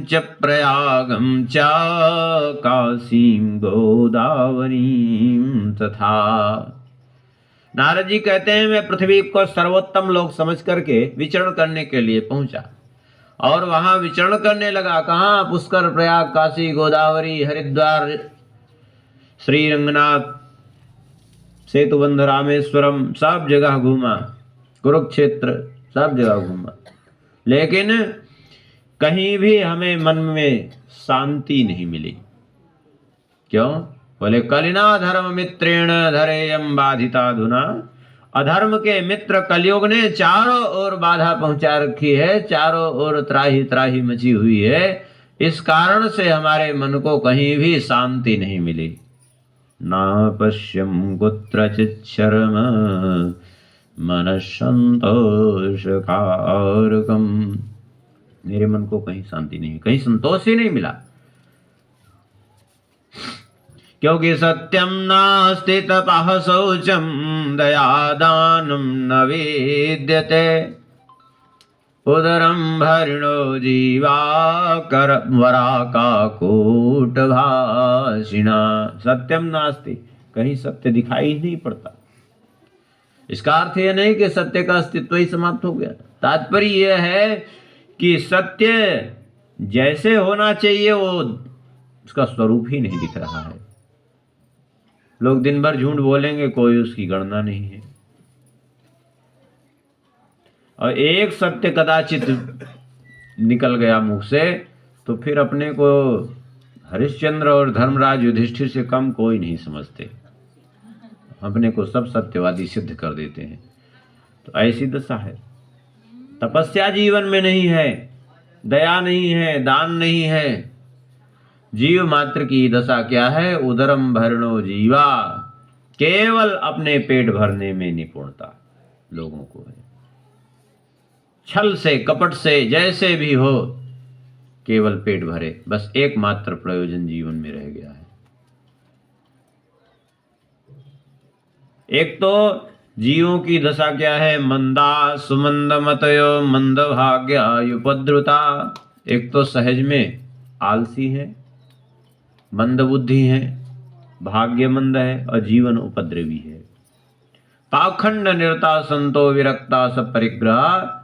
च प्रयागं च काशीं गोदावरीं तथा। नारद जी कहते हैं, मैं पृथ्वी को सर्वोत्तम लोक समझ करके विचरण करने के लिए पहुंचा और वहां विचरण करने लगा। कहाँ? पुष्कर, प्रयाग, काशी, गोदावरी, हरिद्वार, श्री रंगनाथ, सेतुबंध, रामेश्वरम, सब जगह घूमा, कुरुक्षेत्र, सब जगह घूमा, लेकिन कहीं भी हमें मन में शांति नहीं मिली। क्यों? बोले, कलिना धर्म मित्रेण धरेयम बाधिताधुना, अधर्म के मित्र कलयुग ने चारों ओर बाधा पहुंचा रखी है, चारों ओर त्राही त्राही मची हुई है। इस कारण से हमारे मन को कहीं भी शांति नहीं मिली। ना पश्यम कुत्रचित् शर्म मन संतोष कारकम, मेरे मन को कहीं शांति नहीं, कहीं संतोष ही नहीं मिला। क्योंकि सत्यम नास्ति तपः शौचम दयादानं न विद्यते उदरम भरिणो जीवा कर वराकाकूट भाषिणा। सत्यम नास्ति, कहीं सत्य दिखाई ही नहीं पड़ता। इसका अर्थ यह नहीं कि सत्य का अस्तित्व ही समाप्त हो गया। तात्पर्य यह है कि सत्य जैसे होना चाहिए वो उसका स्वरूप ही नहीं दिख रहा है। लोग दिन भर झूठ बोलेंगे, कोई उसकी गणना नहीं है, और एक सत्य कदाचित निकल गया मुख से तो फिर अपने को हरिश्चंद्र और धर्मराज युधिष्ठिर से कम कोई नहीं समझते, अपने को सब सत्यवादी सिद्ध कर देते हैं। तो ऐसी दशा है। तपस्या जीवन में नहीं है, दया नहीं है, दान नहीं है। जीव मात्र की दशा क्या है? उदरम भरणो जीवा, केवल अपने पेट भरने में निपुणता लोगों को है। छल से, कपट से, जैसे भी हो, केवल पेट भरे, बस एकमात्र प्रयोजन जीवन में रह गया है। एक तो जीवों की दशा क्या है? मंदा सुमंद मतयो मंद भाग्यायुपद्रुता। एक तो सहज में आलसी है, मंद बुद्धि है, भाग्य मंद है और जीवन उपद्रवी है। पाखंड निरता संतो विरक्ता सब परिग्रह,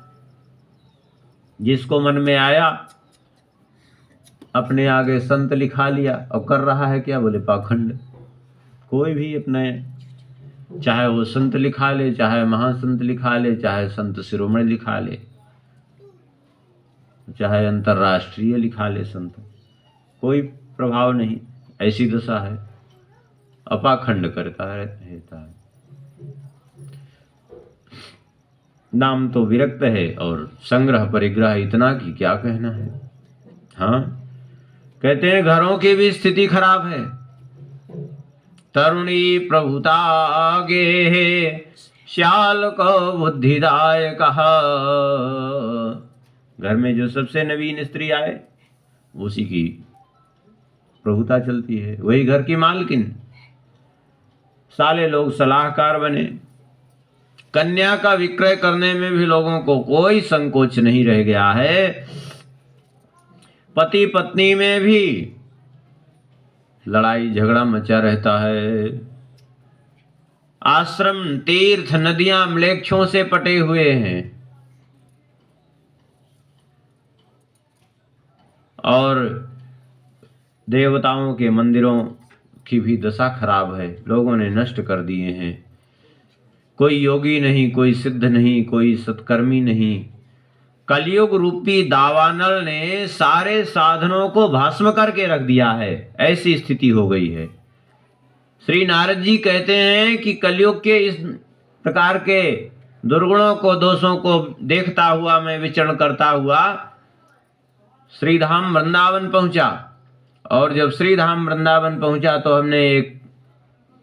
जिसको मन में आया अपने आगे संत लिखा लिया और कर रहा है क्या? बोले पाखंड। कोई भी अपने, चाहे वो संत लिखा ले, चाहे महासंत लिखा ले, चाहे संत शिरोमणि लिखा ले, चाहे अंतरराष्ट्रीय लिखा ले संत, कोई प्रभाव नहीं। ऐसी दशा है, अपाखंड करता रहता है। नाम तो विरक्त है और संग्रह परिग्रह इतना कि क्या कहना है। हाँ, कहते हैं घरों की भी स्थिति खराब है। तरुणी प्रभुता आगे श्याल को बुद्धिदायक। घर में जो सबसे नवीन स्त्री आए उसी की प्रभुता चलती है, वही घर की मालकिन। साले लोग सलाहकार बने। कन्या का विक्रय करने में भी लोगों को कोई संकोच नहीं रह गया है। पति पत्नी में भी लड़ाई झगड़ा मचा रहता है। आश्रम तीर्थ नदियां म्लेच्छों से पटे हुए हैं और देवताओं के मंदिरों की भी दशा खराब है, लोगों ने नष्ट कर दिए हैं। कोई योगी नहीं, कोई सिद्ध नहीं, कोई सत्कर्मी नहीं। कलयुग रूपी दावानल ने सारे साधनों को भस्म करके रख दिया है, ऐसी स्थिति हो गई है। श्री नारद जी कहते हैं कि कलयुग के इस प्रकार के दुर्गुणों को, दोषों को देखता हुआ मैं विचरण करता हुआ श्रीधाम वृंदावन पहुंचा। और जब श्रीधाम वृंदावन पहुंचा तो हमने एक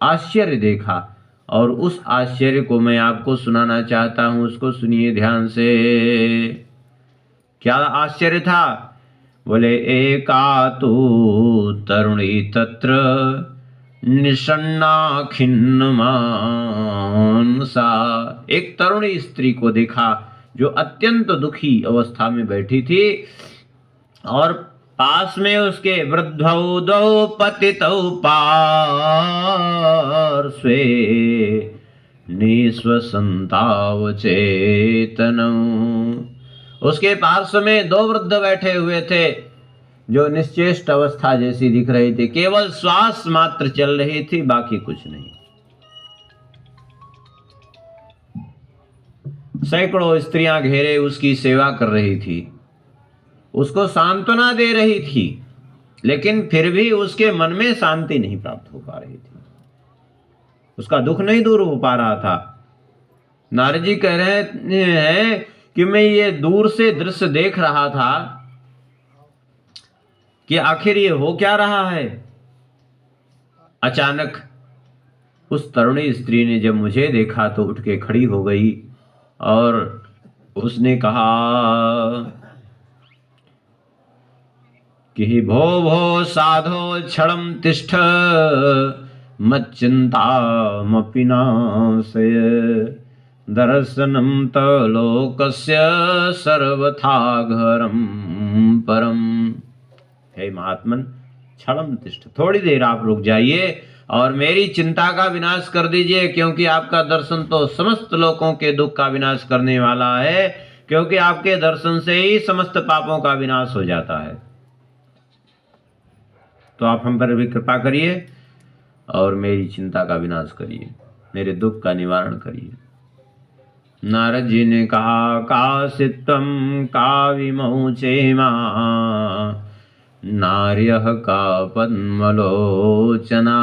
आश्चर्य देखा, और उस आश्चर्य को मैं आपको सुनाना चाहता हूं। उसको सुनिए ध्यान से। क्या आश्चर्य था? बोले, एका तू तरुणी तत्र निषण्णा खिन्न मानसा। एक तरुणी स्त्री को देखा जो अत्यंत दुखी अवस्था में बैठी थी, और पास में उसके वृद्धौ द्वौ पतितौ पार्श्वे निःश्वसन्ताव चेतनौ। उसके पार्श्व में दो वृद्ध बैठे हुए थे जो निश्चेष्ट अवस्था जैसी दिख रही थी, केवल श्वास मात्र चल रही थी, बाकी कुछ नहीं। सैकड़ों स्त्रियां घेरे उसकी सेवा कर रही थी, उसको सांत्वना दे रही थी, लेकिन फिर भी उसके मन में शांति नहीं प्राप्त हो पा रही थी। उसका दुख नहीं दूर हो पा रहा था। नारद जी कह रहे हैं कि मैं ये दूर से दृश्य देख रहा था कि आखिर ये हो क्या रहा है। अचानक उस तरुणी स्त्री ने जब मुझे देखा तो उठ के खड़ी हो गई और उसने कहा कि भो भो साधो क्षणं तिष्ठ मच्चिन्तामपि नाशय दर्शनं तलोकस्य सर्वथा घरं परम। हे महात्मन, क्षणं तिष्ठ, थोड़ी देर आप रुक जाइए और मेरी चिंता का विनाश कर दीजिए, क्योंकि आपका दर्शन तो समस्त लोगों के दुख का विनाश करने वाला है, क्योंकि आपके दर्शन से ही समस्त पापों का विनाश हो जाता है। तो आप हम पर भी कृपा करिए और मेरी चिंता का विनाश करिए, मेरे दुख का निवारण करिए। नारद जी ने कहा, कासित्वं काविमौ चेमा नार्यः का पद्मलोचना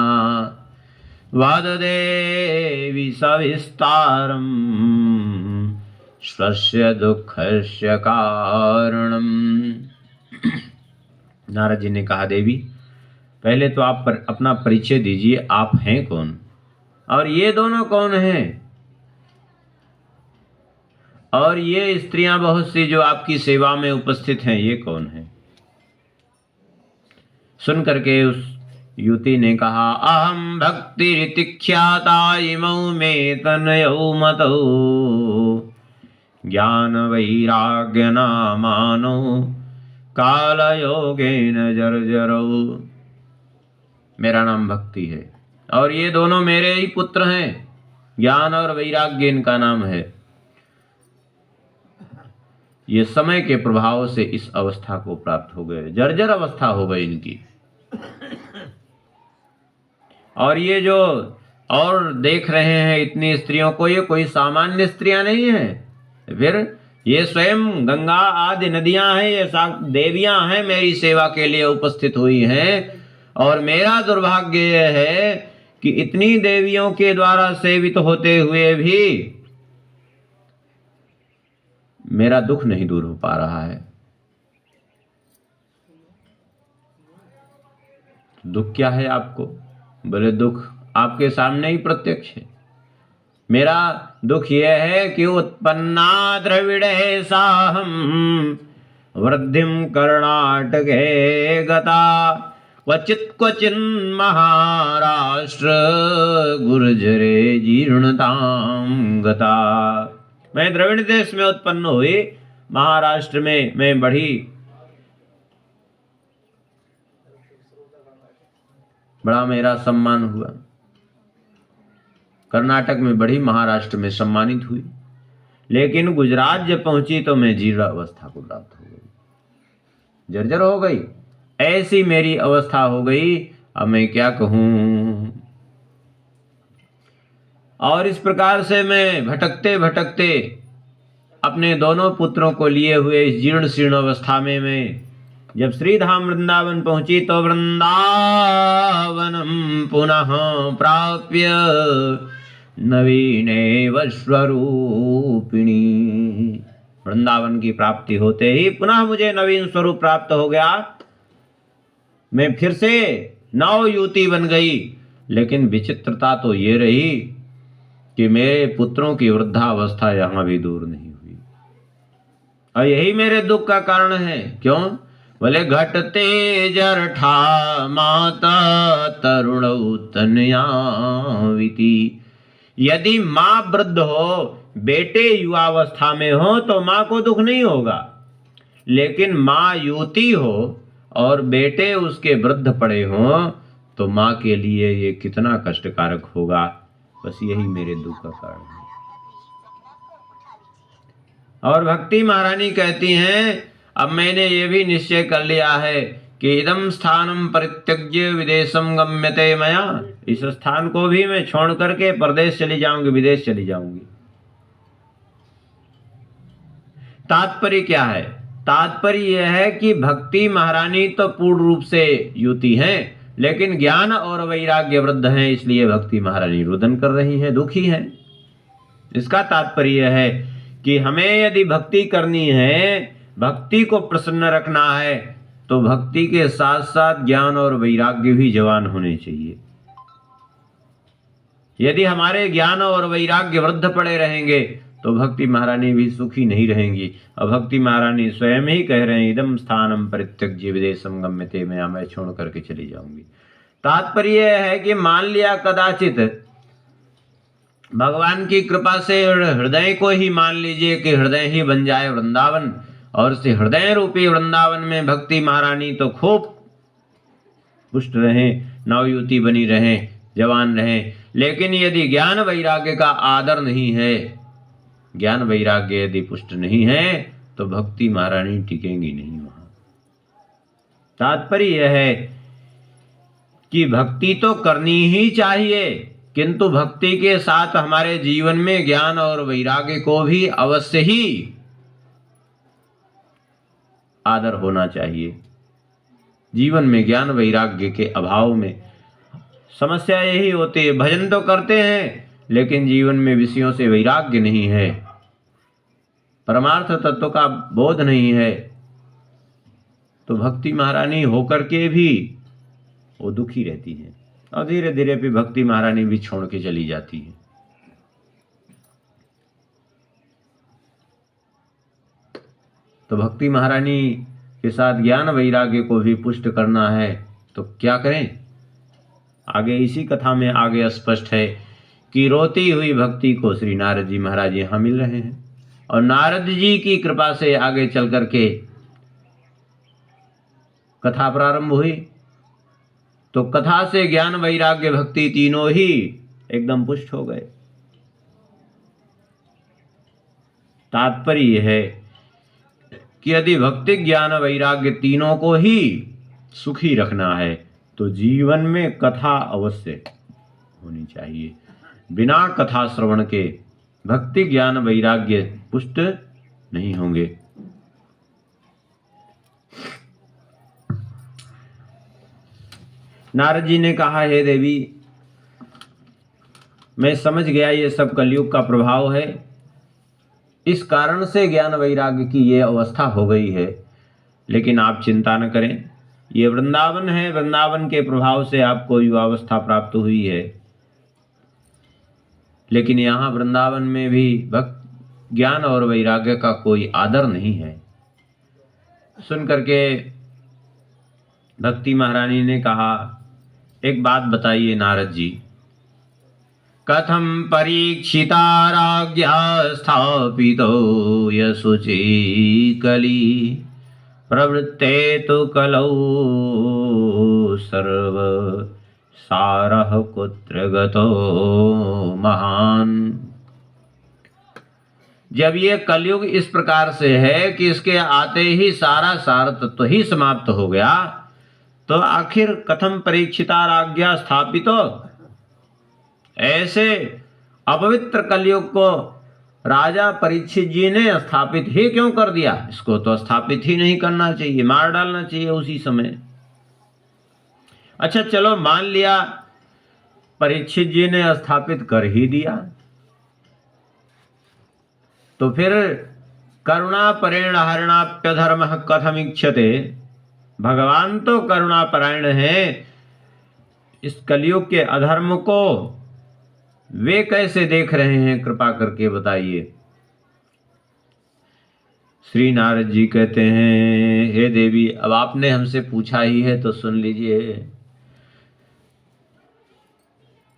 वाददेवी सविस्तारं स्वस्य दुःखस्य कारणम्। नारद जी ने कहा, देवी पहले तो आप अपना परिचय दीजिए, आप हैं कौन और ये दोनों कौन हैं, और ये स्त्रियां बहुत सी जो आपकी सेवा में उपस्थित हैं, ये कौन है। सुन करके उस युवती ने कहा, अहम भक्ति ऋतिख्याता इमौ मे तनयौ मतौ ज्ञान वैराग्य नामानो काल योगेन जर्जरौ। मेरा नाम भक्ति है और ये दोनों मेरे ही पुत्र हैं, ज्ञान और वैराग्य इनका नाम है। ये समय के प्रभाव से इस अवस्था को प्राप्त हो गए, जर्जर अवस्था हो गई इनकी। और ये जो और देख रहे हैं इतनी स्त्रियों को, ये कोई सामान्य स्त्रियां नहीं है, फिर ये स्वयं गंगा आदि नदियां हैं, ये देवियां हैं, मेरी सेवा के लिए उपस्थित हुई हैं। और मेरा दुर्भाग्य यह है कि इतनी देवियों के द्वारा सेवित होते हुए भी मेरा दुख नहीं दूर हो पा रहा है। दुख क्या है आपको? बोले दुख आपके सामने ही प्रत्यक्ष है। मेरा दुख यह है कि उत्पन्ना द्रविड़े साहम वृद्धिम कर्णाटके गता क्वचित क्वचिन महाराष्ट्र गुर्जरे जीर्णताम गता। मैं द्रविड़ देश में उत्पन्न हुई, महाराष्ट्र में मैं बढ़ी, बड़ा मेरा सम्मान हुआ। कर्नाटक में बढ़ी, महाराष्ट्र में सम्मानित हुई, लेकिन गुजरात जब पहुंची तो मैं जीर्ण अवस्था को प्राप्त हो गई, जर्जर हो गई। ऐसी मेरी अवस्था हो गई, अब मैं क्या कहूं। और इस प्रकार से मैं भटकते भटकते अपने दोनों पुत्रों को लिए हुए इस जीर्ण शीर्ण अवस्था में मैं जब श्रीधाम वृंदावन पहुंची तो वृंदावनम पुनः प्राप्य नवीनेव स्वरूपिणी। वृंदावन की प्राप्ति होते ही पुनः मुझे नवीन स्वरूप प्राप्त हो गया। मैं फिर से नव युवती बन गई, लेकिन विचित्रता तो ये रही कि मेरे पुत्रों की वृद्धावस्था यहां भी दूर नहीं हुई, और यही मेरे दुख का कारण है। क्यों? बोले घटते जरठा माता तरुण तनयाविति। यदि माँ वृद्ध हो, बेटे युवावस्था में हो तो माँ को दुख नहीं होगा, लेकिन माँ युवती हो और बेटे उसके वृद्ध पड़े हों तो माँ के लिए ये कितना कष्टकारक होगा। बस यही मेरे दुख का कारण है। और भक्ति महारानी कहती हैं, अब मैंने ये भी निश्चय कर लिया है कि इदम स्थानम परित्यज्य विदेशम गम्यते मया। इस स्थान को भी मैं छोड़ करके परदेश चली जाऊंगी, विदेश चली जाऊंगी। तात्पर्य क्या है? तात्पर्य यह है कि भक्ति महारानी तो पूर्ण रूप से युति हैं, लेकिन ज्ञान और वैराग्य वृद्ध हैं, इसलिए भक्ति महारानी रुदन कर रही हैं, दुखी हैं। इसका तात्पर्य है कि हमें यदि भक्ति करनी है, भक्ति को प्रसन्न रखना है, तो भक्ति के साथ साथ ज्ञान और वैराग्य भी जवान होने चाहिए। यदि हमारे ज्ञान और वैराग्य वृद्ध पड़े रहेंगे तो भक्ति महारानी भी सुखी नहीं रहेंगी। और भक्ति महारानी स्वयं ही कह रहे हैं, इदम स्थानम परित्यज्य विदेशम गम्यते मया, मैं छोड़ करके चली जाऊंगी। तात्पर्य है कि मान लिया कदाचित भगवान की कृपा से हृदय को ही मान लीजिए कि हृदय ही बन जाए वृंदावन, और इस हृदय रूपी वृंदावन में भक्ति महारानी तो खूब पुष्ट रहें, नवयुवती बनी रहें, जवान रहें, लेकिन यदि ज्ञान वैराग्य का आदर नहीं है, ज्ञान वैराग्य यदि पुष्ट नहीं है, तो भक्ति महारानी टिकेंगी नहीं वहां। तात्पर्य यह है कि भक्ति तो करनी ही चाहिए, किंतु भक्ति के साथ हमारे जीवन में ज्ञान और वैराग्य को भी अवश्य ही आदर होना चाहिए। जीवन में ज्ञान वैराग्य के अभाव में समस्या यही होती है, भजन तो करते हैं लेकिन जीवन में विषयों से वैराग्य नहीं है, परमार्थ तत्व का बोध नहीं है, तो भक्ति महारानी होकर के भी वो दुखी रहती है, और धीरे धीरे फिर भक्ति महारानी भी छोड़ के चली जाती है। तो भक्ति महारानी के साथ ज्ञान वैराग्य को भी पुष्ट करना है तो क्या करें? आगे इसी कथा में आगे स्पष्ट है कि रोती हुई भक्ति को श्री नारद जी महाराज यहाँ मिल रहे हैं, और नारद जी की कृपा से आगे चल करके कथा प्रारंभ हुई। तो कथा से ज्ञान वैराग्य भक्ति तीनों ही एकदम पुष्ट हो गए। तात्पर्य यह है कि यदि भक्ति ज्ञान वैराग्य तीनों को ही सुखी रखना है तो जीवन में कथा अवश्य होनी चाहिए। बिना कथा श्रवण के भक्ति ज्ञान वैराग्य पुष्ट नहीं होंगे। नारद जी ने कहा, हे देवी, मैं समझ गया ये सब कलयुग का प्रभाव है, इस कारण से ज्ञान वैराग्य की ये अवस्था हो गई है, लेकिन आप चिंता न करें, ये वृंदावन है, वृंदावन के प्रभाव से आपको युवावस्था प्राप्त हुई है, लेकिन यहाँ वृंदावन में भी भक्त ज्ञान और वैराग्य का कोई आदर नहीं है। सुन करके भक्ति महारानी ने कहा, एक बात बताइए नारद जी, कथम परीक्षिता राज्ञा स्थापितो यशुचि कली प्रवृत्ते तो कलौ सर्व सारः कुत्र गतो महान। जब ये कलयुग इस प्रकार से है कि इसके आते ही सारा सार तत्व ही समाप्त हो गया, तो आखिर कथम परीक्षिता राज्ञा स्थापितो, ऐसे अपवित्र कलयुग को राजा परीक्षित जी ने स्थापित ही क्यों कर दिया? इसको तो स्थापित ही नहीं करना चाहिए, मार डालना चाहिए उसी समय। अच्छा चलो मान लिया परीक्षित जी ने स्थापित कर ही दिया, तो फिर करुणा परेण हरणाप्यधर्म कथमिक्षते, भगवान तो करुणा परायण है, इस कलयुग के अधर्म को वे कैसे देख रहे हैं, कृपा करके बताइए। श्री नारद जी कहते हैं, हे देवी, अब आपने हमसे पूछा ही है तो सुन लीजिए।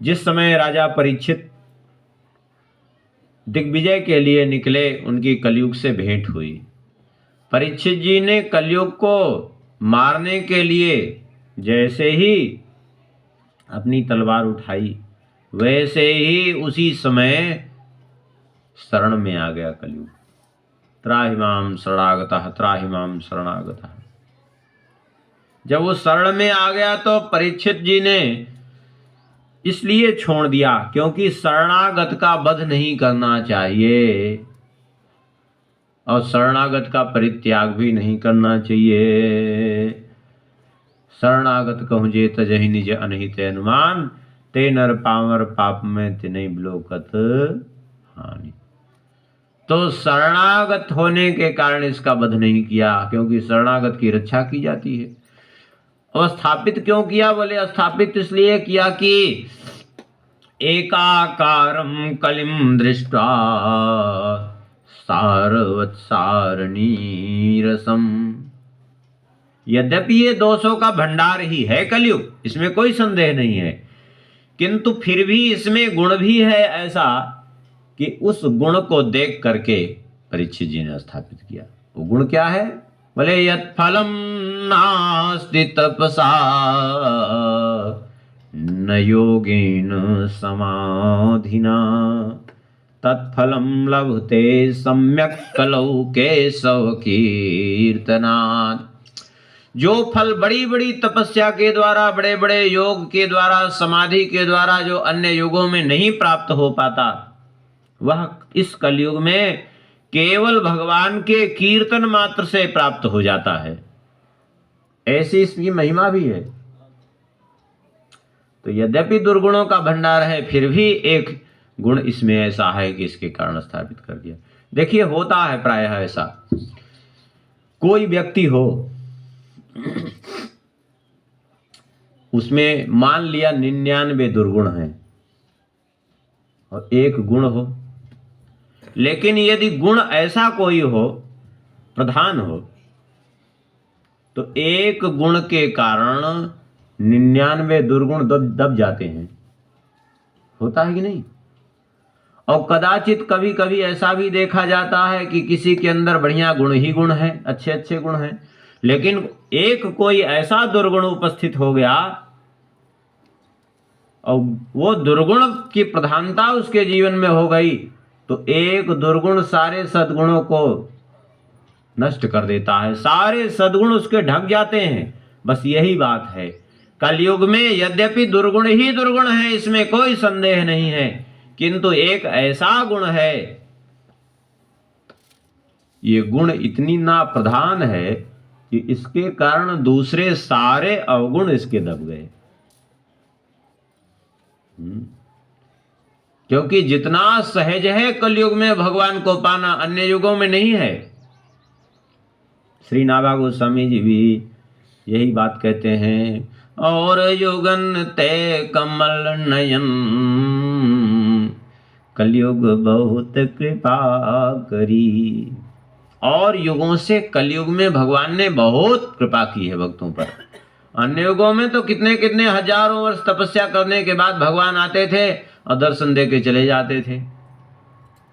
जिस समय राजा परीक्षित दिग्विजय के लिए निकले, उनकी कलयुग से भेंट हुई। परीक्षित जी ने कलयुग को मारने के लिए जैसे ही अपनी तलवार उठाई, वैसे ही उसी समय शरण में आ गया कलयुग। त्राहिमाम शरणागतः, त्राहिमाम शरणागतः। जब वो शरण में आ गया तो परीक्षित जी ने इसलिए छोड़ दिया क्योंकि शरणागत का वध नहीं करना चाहिए और शरणागत का परित्याग भी नहीं करना चाहिए। शरणागत कहूँ जे तजहि निज अनहित अनुमान, ते नर पावर पाप में तिनहि ब्लोकत हानि। तो शरणागत होने के कारण इसका वध नहीं किया, क्योंकि शरणागत की रक्षा की जाती है। और स्थापित क्यों किया? बोले स्थापित इसलिए किया कि एकाकारम कलिम दृष्ट्वा सारवत्सारणी रसम। यद्यपि ये दोषों का भंडार ही है कलयुग, इसमें कोई संदेह नहीं है, किंतु फिर भी इसमें गुण भी है ऐसा कि उस गुण को देख करके परीक्षित जी ने स्थापित किया। वो गुण क्या है? बोले यत् फलम नास्ति तपसा न योगेन समाधिना तत्फलम लभते सम्यक कलौ केशव कीर्तनात्। जो फल बड़ी बड़ी तपस्या के द्वारा, बड़े बड़े योग के द्वारा, समाधि के द्वारा जो अन्य युगों में नहीं प्राप्त हो पाता, वह इस कलयुग में केवल भगवान के कीर्तन मात्र से प्राप्त हो जाता है। ऐसी इसकी महिमा भी है। तो यद्यपि दुर्गुणों का भंडार है, फिर भी एक गुण इसमें ऐसा है कि इसके कारण स्थापित कर दिया। देखिए होता है प्रायः ऐसा, कोई व्यक्ति हो, उसमें मान लिया 99 दुर्गुण हैं और एक गुण हो, लेकिन यदि गुण ऐसा कोई हो, प्रधान हो, तो एक गुण के कारण 99 दुर्गुण दब जाते हैं। होता है कि नहीं? और कदाचित कभी कभी ऐसा भी देखा जाता है कि किसी के अंदर बढ़िया गुण ही गुण है, अच्छे अच्छे गुण हैं, लेकिन एक कोई ऐसा दुर्गुण उपस्थित हो गया और वो दुर्गुण की प्रधानता उसके जीवन में हो गई, तो एक दुर्गुण सारे सद्गुणों को नष्ट कर देता है, सारे सद्गुण उसके ढक जाते हैं। बस यही बात है, कलयुग में यद्यपि दुर्गुण ही दुर्गुण है, इसमें कोई संदेह नहीं है, किंतु एक ऐसा गुण है, ये गुण इतनी ना प्रधान है कि इसके कारण दूसरे सारे अवगुण इसके दब गए। क्योंकि जितना सहज है कलयुग में भगवान को पाना, अन्य युगों में नहीं है। श्री नाभा गोस्वामी जी भी यही बात कहते हैं। और युगन ते कमल नयन, कलयुग बहुत कृपा करी। और युगों से कलयुग में भगवान ने बहुत कृपा की है भक्तों पर। अन्य युगों में तो कितने कितने हजारों वर्ष तपस्या करने के बाद भगवान आते थे और दर्शन दे के चले जाते थे,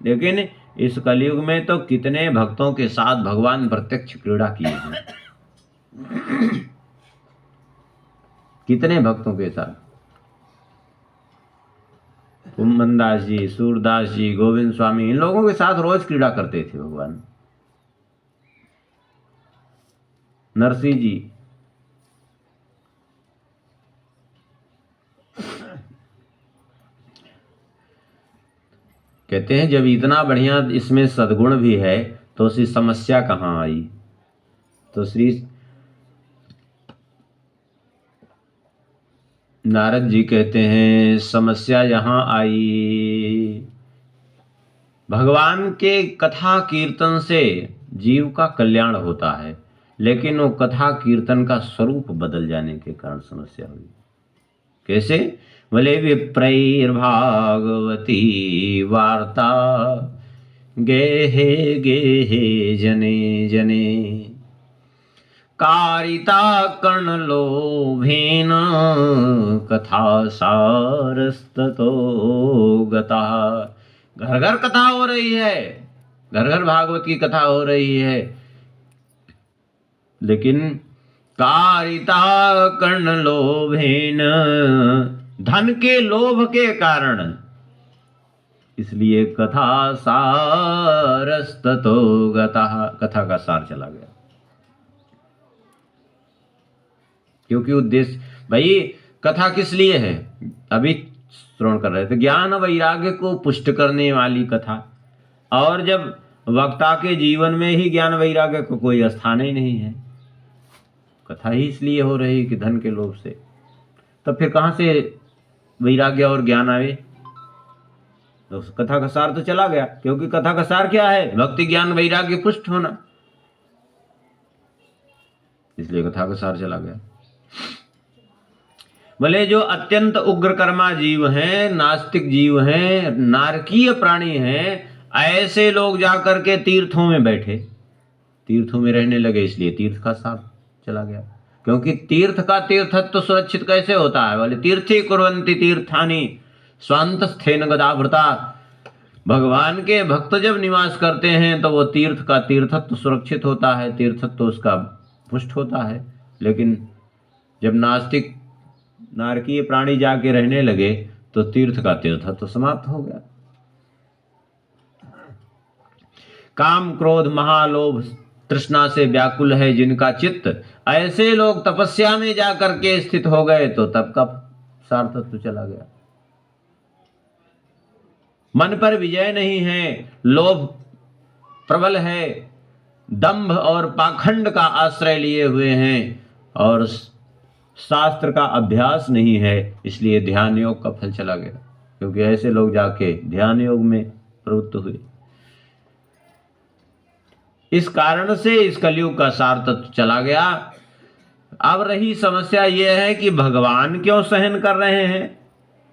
लेकिन इस कलयुग में तो कितने भक्तों के साथ भगवान प्रत्यक्ष क्रीड़ा किए हैं। कितने भक्तों के साथ, कुंभन दास जी, सूरदास जी, गोविंद स्वामी, इन लोगों के साथ रोज क्रीड़ा करते थे भगवान। नरसिंह जी, कहते हैं जब इतना बढ़िया इसमें सद्गुण भी है तो उसकी समस्या कहाँ आई। तो श्री नारद जी कहते हैं समस्या यहाँ आई, भगवान के कथा कीर्तन से जीव का कल्याण होता है, लेकिन वो कथा कीर्तन का स्वरूप बदल जाने के कारण समस्या हुई। कैसे? बोले विप्रैर्भागवती वार्ता, गेहे गेहे जने जने, कारिता कर्णलोभेन, कथा सारस्ततो गता। घर घर कथा हो रही है, घर घर भागवत की कथा हो रही है, लेकिन कारिता कर्ण लोभेन, धन के लोभ के कारण, इसलिए कथा सारस्ततो गता, कथा का सार चला गया। क्योंकि उद्देश्य भाई कथा किस लिए है, अभी श्रवण कर रहे थे, ज्ञान वैराग्य को पुष्ट करने वाली कथा। और जब वक्ता के जीवन में ही ज्ञान वैराग्य को कोई स्थान ही नहीं है, कथा ही इसलिए हो रही कि धन के लोभ से, तब फिर कहाँ से वैराग्य और ज्ञान आवे? तो कथा का सार तो चला गया, क्योंकि कथा का सार क्या है? भक्ति ज्ञान वैराग्य पुष्ट होना, इसलिए कथा का सार चला गया। भले जो अत्यंत उग्र कर्मा जीव हैं, नास्तिक जीव हैं, नारकीय प्राणी हैं, ऐसे लोग जाकर के तीर्थों में बैठे, तीर्थों में रहने लगे, इसलिए तीर्थ का सार चला गया। क्योंकि तीर्थ का तीर्थत्व तो सुरक्षित कैसे होता है? बोले तीर्थी कुर्वन्ति तीर्थानि स्वांतस्थेन गदाभृता। भगवान के भक्त जब निवास करते हैं तो वो तीर्थ का तीर्थत्व सुरक्षित होता है, तीर्थत्व उसका पुष्ट होता है। लेकिन जब नास्तिक नारकीय प्राणी जाके रहने लगे तो तीर्थ का तीर्थत्व समाप्त हो गया। काम क्रोध महालोभ तृष्णा से व्याकुल है जिनका चित्त, ऐसे लोग तपस्या में जाकर के स्थित हो गए तो तब का सार तत्व चला गया। मन पर विजय नहीं है, लोभ प्रबल है, दंभ और पाखंड का आश्रय लिए हुए हैं, और शास्त्र का अभ्यास नहीं है, इसलिए ध्यान योग का फल चला गया। क्योंकि ऐसे लोग जाके ध्यान योग में प्रवृत्त हुए। इस कारण से इस कलयुग का सार तत्व चला गया। अब रही समस्या यह है कि भगवान क्यों सहन कर रहे हैं?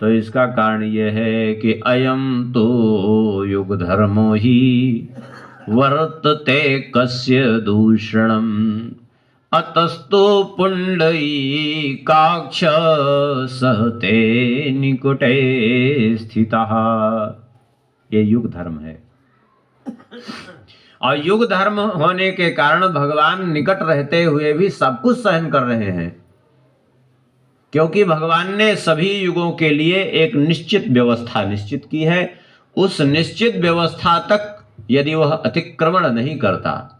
तो इसका कारण यह है कि अयम तो युग धर्मो ही वर्तते कस्य दूषणम, अतस्तु पुंडरीकाक्ष सहते निकुटे स्थितः। ये युग धर्म है, और युग धर्म होने के कारण भगवान निकट रहते हुए भी सब कुछ सहन कर रहे हैं। क्योंकि भगवान ने सभी युगों के लिए एक निश्चित व्यवस्था निश्चित की है। उस निश्चित व्यवस्था तक यदि वह अतिक्रमण नहीं करता,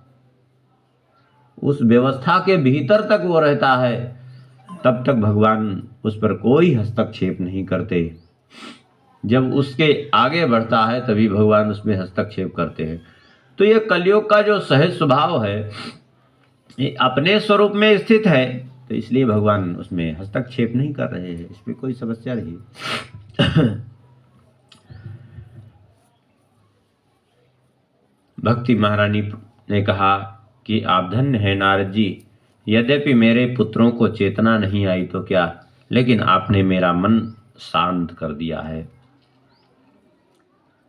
उस व्यवस्था के भीतर तक वो रहता है, तब तक भगवान उस पर कोई हस्तक्षेप नहीं करते। जब उसके आगे बढ़ता है तभी भगवान उसमें हस्तक्षेप करते हैं। तो ये कलयुग का जो सहज स्वभाव है, ये अपने स्वरूप में स्थित है, तो इसलिए भगवान उसमें हस्तक्षेप नहीं कर रहे हैं, इसमें कोई समस्या नहीं। भक्ति महारानी ने कहा कि आप धन्य हैं नारद जी, यद्यपि मेरे पुत्रों को चेतना नहीं आई तो क्या, लेकिन आपने मेरा मन शांत कर दिया है।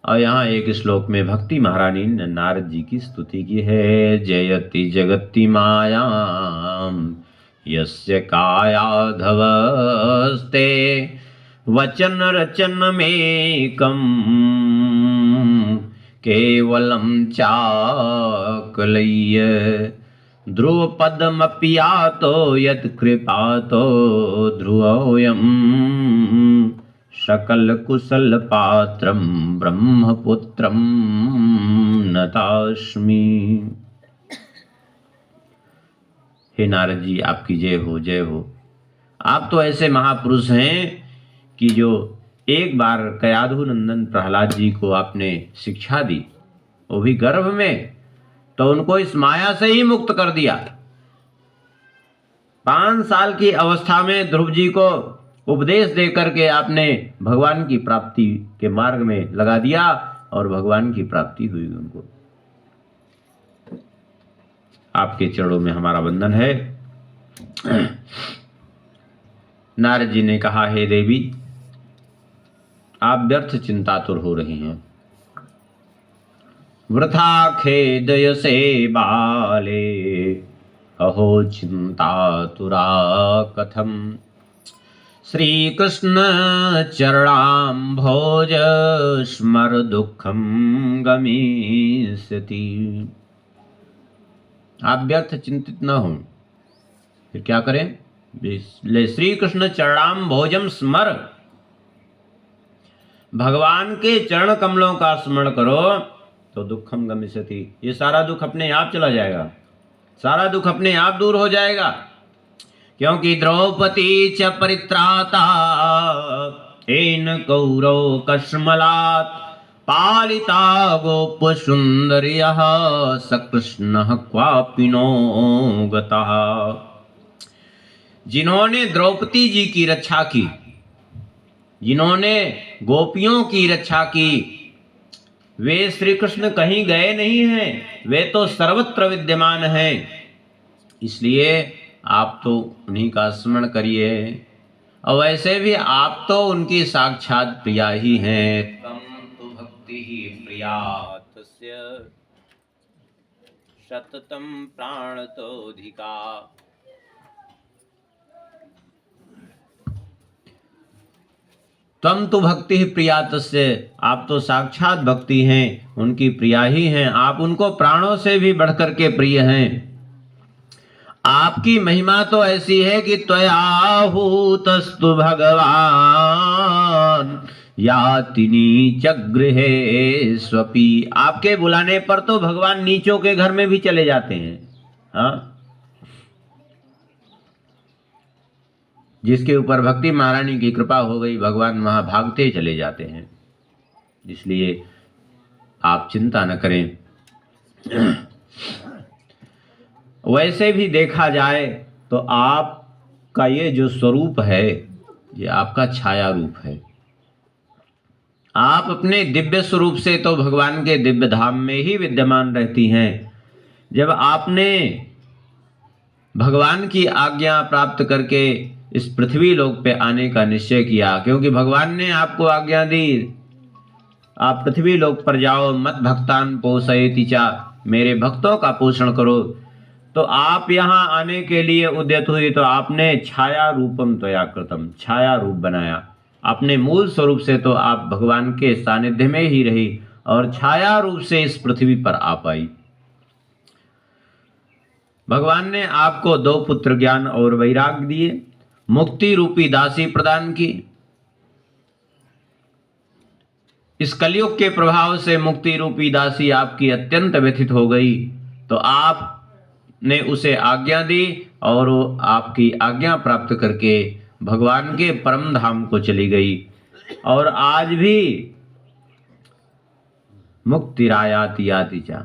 और यहाँ एक श्लोक में भक्ति महारानी ने नारद जी की स्तुति की है। जयति जगति मायाम यस्य कायाधवस्ते वचन रचन मेकम केवलम चाकलय्य ध्रुव पदमपियातो यत् कृपातो ध्रुवोऽयम् सकल कुशल पात्रम ब्रह्मपुत्रम नतास्मि। हे नारद जी, आपकी जय हो, जय हो। आप तो ऐसे महापुरुष हैं कि जो एक बार कयाधु नंदन प्रहलाद जी को आपने शिक्षा दी, वो भी गर्भ में, तो उनको इस माया से ही मुक्त कर दिया। 5 साल की अवस्था में ध्रुव जी को उपदेश दे करके आपने भगवान की प्राप्ति के मार्ग में लगा दिया और भगवान की प्राप्ति हुई उनको। आपके चरणों में हमारा वंदन है। नारद जी ने कहा, हे देवी, आप व्यर्थ चिंतातुर हो रही हैं। वृथा खेदयसे बाले अहो चिंतातुरा कथम श्री कृष्ण चरणाम्भोज स्मर दुखम गमिष्यति। आप व्यर्थ चिंतित न हो, फिर क्या करें? श्री कृष्ण चरणाम्भोजम स्मर, भगवान के चरण कमलों का स्मरण करो तो दुखम गमिष्यति, ये सारा दुख अपने आप चला जाएगा, सारा दुख अपने आप दूर हो जाएगा। क्योंकि द्रौपदी च परित्राता एन कौरव कश्मलात् पालिता गोप सुंदर्यः सकृष्णः क्वापि नो गतः। जिन्होंने द्रौपदी जी की रक्षा की, जिन्होंने गोपियों की रक्षा की, वे श्री कृष्ण कहीं गए नहीं हैं, वे तो सर्वत्र विद्यमान हैं। इसलिए आप तो उन्हीं का स्मरण करिए। और वैसे भी आप तो उनकी साक्षात प्रिया ही हैं। तम तु भक्ति ही प्रिया तस्य सततम प्राणतोधिका। तम तो भक्ति ही प्रिया तस्य, आप तो साक्षात भक्ति हैं, उनकी प्रिया ही हैं। आप उनको प्राणों से भी बढ़कर के प्रिय हैं। आपकी महिमा तो ऐसी है कि त्वयाहूतस्तु भगवान याति नीच गृहे स्वपि। आपके बुलाने पर तो भगवान नीचों के घर में भी चले जाते हैं। हाँ, जिसके ऊपर भक्ति महारानी की कृपा हो गई, भगवान वहां भागते चले जाते हैं। इसलिए आप चिंता न करें। वैसे भी देखा जाए तो आपका ये जो स्वरूप है, ये आपका छाया रूप है। आप अपने दिव्य स्वरूप से तो भगवान के दिव्य धाम में ही विद्यमान रहती हैं। जब आपने भगवान की आज्ञा प्राप्त करके इस पृथ्वी लोक पे आने का निश्चय किया, क्योंकि भगवान ने आपको आज्ञा दी, आप पृथ्वी लोक पर जाओ, मत भक्तान पोषयति चा, मेरे भक्तों का पोषण करो। तो आप यहाँ आने के लिए उद्यत हुई, तो आपने छाया रूपम त्वया कृतम, छाया रूप बनाया। अपने मूल स्वरूप से तो आप भगवान के सानिध्य में ही रही और छाया रूप से इस पृथ्वी पर आ पाई। भगवान ने आपको 2 पुत्र ज्ञान और वैराग्य दिए, मुक्ति रूपी दासी प्रदान की। इस कलयुग के प्रभाव से मुक्ति रूपी दासी आपकी अत्यंत व्यथित हो गई, तो आपने उसे आज्ञा दी और वो आपकी आज्ञा प्राप्त करके भगवान के परम धाम को चली गई। और आज भी मुक्तिरायाति याति चा,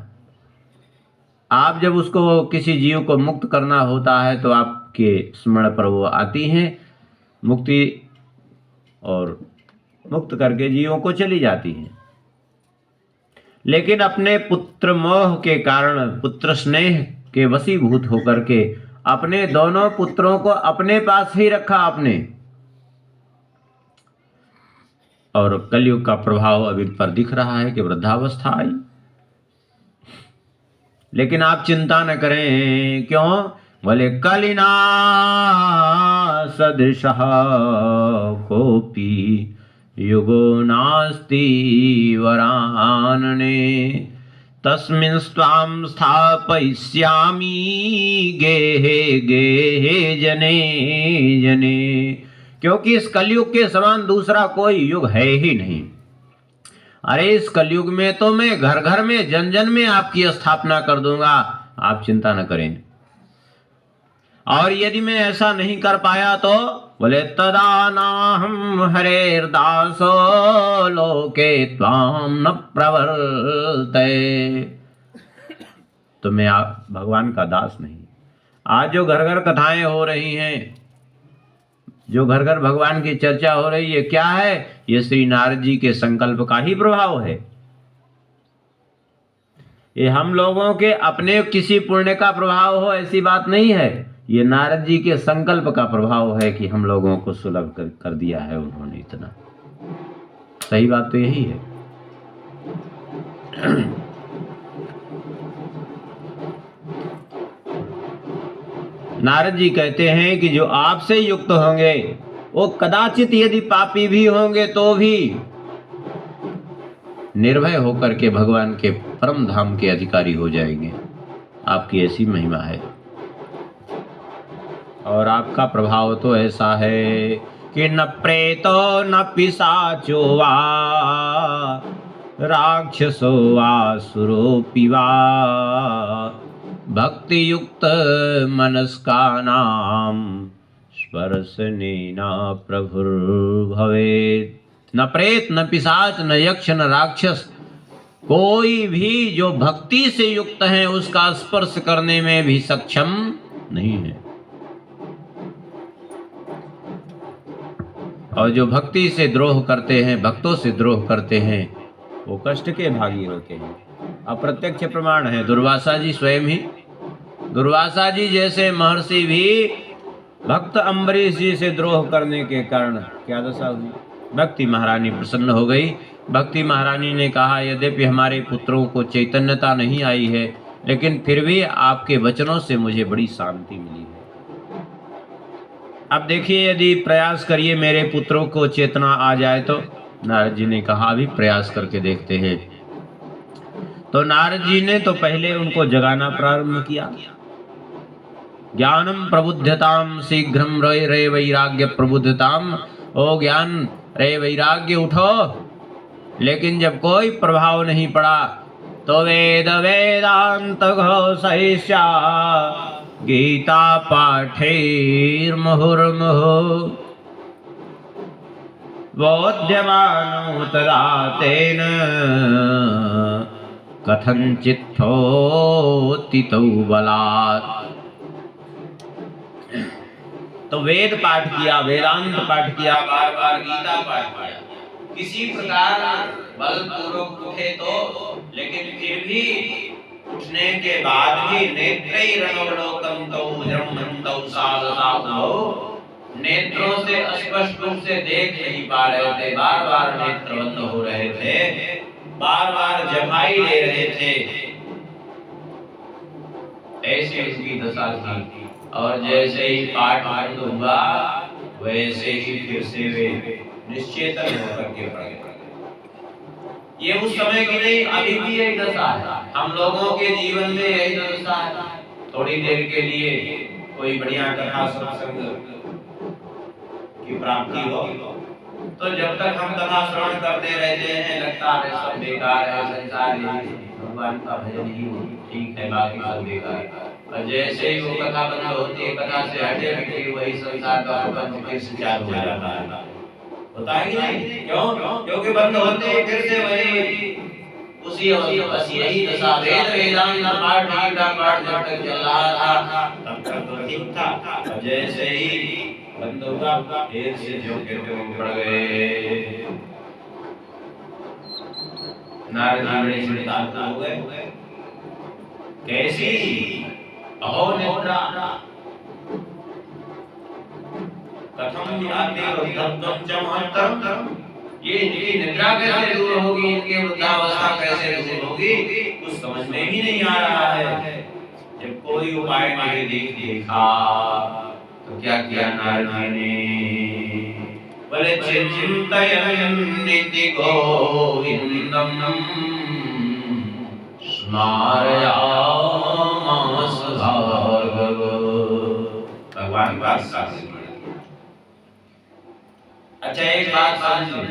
आप जब उसको किसी जीव को मुक्त करना होता है तो आपके स्मरण पर वो आती हैं मुक्ति, और मुक्त करके जीवों को चली जाती हैं। लेकिन अपने पुत्र मोह के कारण, पुत्र स्नेह के वशीभूत होकर के अपने दोनों पुत्रों को अपने पास ही रखा आपने, और कलयुग का प्रभाव अभी पर दिख रहा है कि वृद्धावस्था आई। लेकिन आप चिंता न करें, क्यों? बोले कलिना सदृशः कोपि युगो नास्ति वरानने, तस्मिन् स्वां स्थापयिष्यामि गेहे गेहे जने जने। क्योंकि इस कलयुग के समान दूसरा कोई युग है ही नहीं। अरे इस कलयुग में तो मैं घर घर में जन जन में आपकी स्थापना कर दूंगा, आप चिंता न करें। और यदि मैं ऐसा नहीं कर पाया तो बोले तदा नाहं हरेर्दासो लोके त्वाम न प्रवर्ते, तो मैं आप भगवान का दास नहीं। आज जो घर घर कथाएं हो रही हैं, जो घर घर भगवान की चर्चा हो रही है, क्या है? ये श्री नारद जी के संकल्प का ही प्रभाव है। ये हम लोगों के अपने किसी पुण्य का प्रभाव हो ऐसी बात नहीं है, ये नारद जी के संकल्प का प्रभाव है कि हम लोगों को सुलभ कर दिया है उन्होंने इतना। सही बात तो यही है। नारद जी कहते हैं कि जो आपसे युक्त होंगे वो कदाचित यदि पापी भी होंगे तो भी निर्भय होकर के भगवान के परम धाम के अधिकारी हो जाएंगे। आपकी ऐसी महिमा है और आपका प्रभाव तो ऐसा है कि न प्रेतो न पिशाचो वा राक्षसो वा सुरोपि वा भक्ति युक्त मनस्कानाम स्पर्शनेना प्रभुर्भवेत्। न प्रेत न पिशाच न यक्ष न राक्षस, कोई भी जो भक्ति से युक्त है उसका स्पर्श करने में भी सक्षम नहीं है। और जो भक्ति से द्रोह करते हैं, भक्तों से द्रोह करते हैं, वो कष्ट के भागी होते हैं। अप्रत्यक्ष प्रमाण है, दुर्वासा जी स्वयं ही, दुर्वासा जी जैसे महर्षि भी भक्त अम्बरीश जी से द्रोह करने के कारण क्या दशा हुई? भक्ति महारानी प्रसन्न हो गई। भक्ति महारानी ने कहा, यद्यपि हमारे पुत्रों को चैतन्यता नहीं आई है, लेकिन फिर भी आपके वचनों से मुझे बड़ी शांति मिली है। अब देखिए, यदि प्रयास करिए मेरे पुत्रों को चेतना आ जाए तो। नारद जी ने कहा, अभी प्रयास करके देखते हैं। तो नारद जी ने तो पहले उनको जगाना प्रारंभ किया। ज्ञानम प्रबुद्धताम शीघ्रम रे वैराग्य प्रबुद्धताम, ओ ज्ञान रे वैराग्य उठो। लेकिन जब कोई प्रभाव नहीं पड़ा तो वेद वेदांत घोषयिष्या गीता पाठैर्मुहुर्मुहुः बोध्यमानो तदा तेन कथंचित्थोत्थितौ बलात्। तो वेद पाठ किया, वेदांत पाठ किया, बार बार गीता पाठ किया, किसी प्रकार बलपूर्वक उठे तो, लेकिन फिर भी उठने के बाद भी नेत्रैरनवलोकं तौ ब्रह्मन्तौ साधताौ, नेत्रों से स्पष्ट रूप से देख नहीं पा रहे थे, बार बार नेत्र बंद हो रहे थे, बार बार जमाई ले रहे थे, ऐसी उसकी दशा थी। और जैसे ही पाठ बंद हुआ वैसे ही फिर से वे निश्चेतन होकर के पड़ गए। ये उस समय की नहीं, अभी भी यही दशा है। हम लोगों के जीवन में यही दशा है। थोड़ी देर के लिए कोई बढ़िया कथा सत्संग की प्राप्ति हो तो जब तक हम कथा श्रवण करते रहते हैं लगता है सब बेकार है, संसार ही भगवान का भजन ही ठीक है, बाकी सब बेकार है। और जैसे ही वो कथा बंद होती है, कथा से हटे हटे वही संसार का प्रपंच फिर से चालू हो जाता है। होता है कि नहीं? क्यों? क्योंकि बंद होते हैं फिर से वही उसी बस यही दशा। वेद वेदांत पाठ गीता पाठ जब तक चल रहा था तब तक तो ठीक था, और जैसे ही बंद हुआ फिर से जो के त्यों पड़ गए। नारद जी बड़े चिंतित हो गए। कैसी अहो निद्रा, कथम याते वृद्धत्वं च महत्तरम्, ये इनकी निद्रा कैसे दूर होगी, इनके वृद्धावस्था कैसे दूर होगी, कुछ समझ में ही नहीं आ रहा है। जब कोई उपाय नहीं देखा तो क्या किया नारद जी ने, बोले चिंतयन्निति गोविंदम स्मारयामास भार्गव। भगवान बात साथ। अच्छा एक बात समझ ले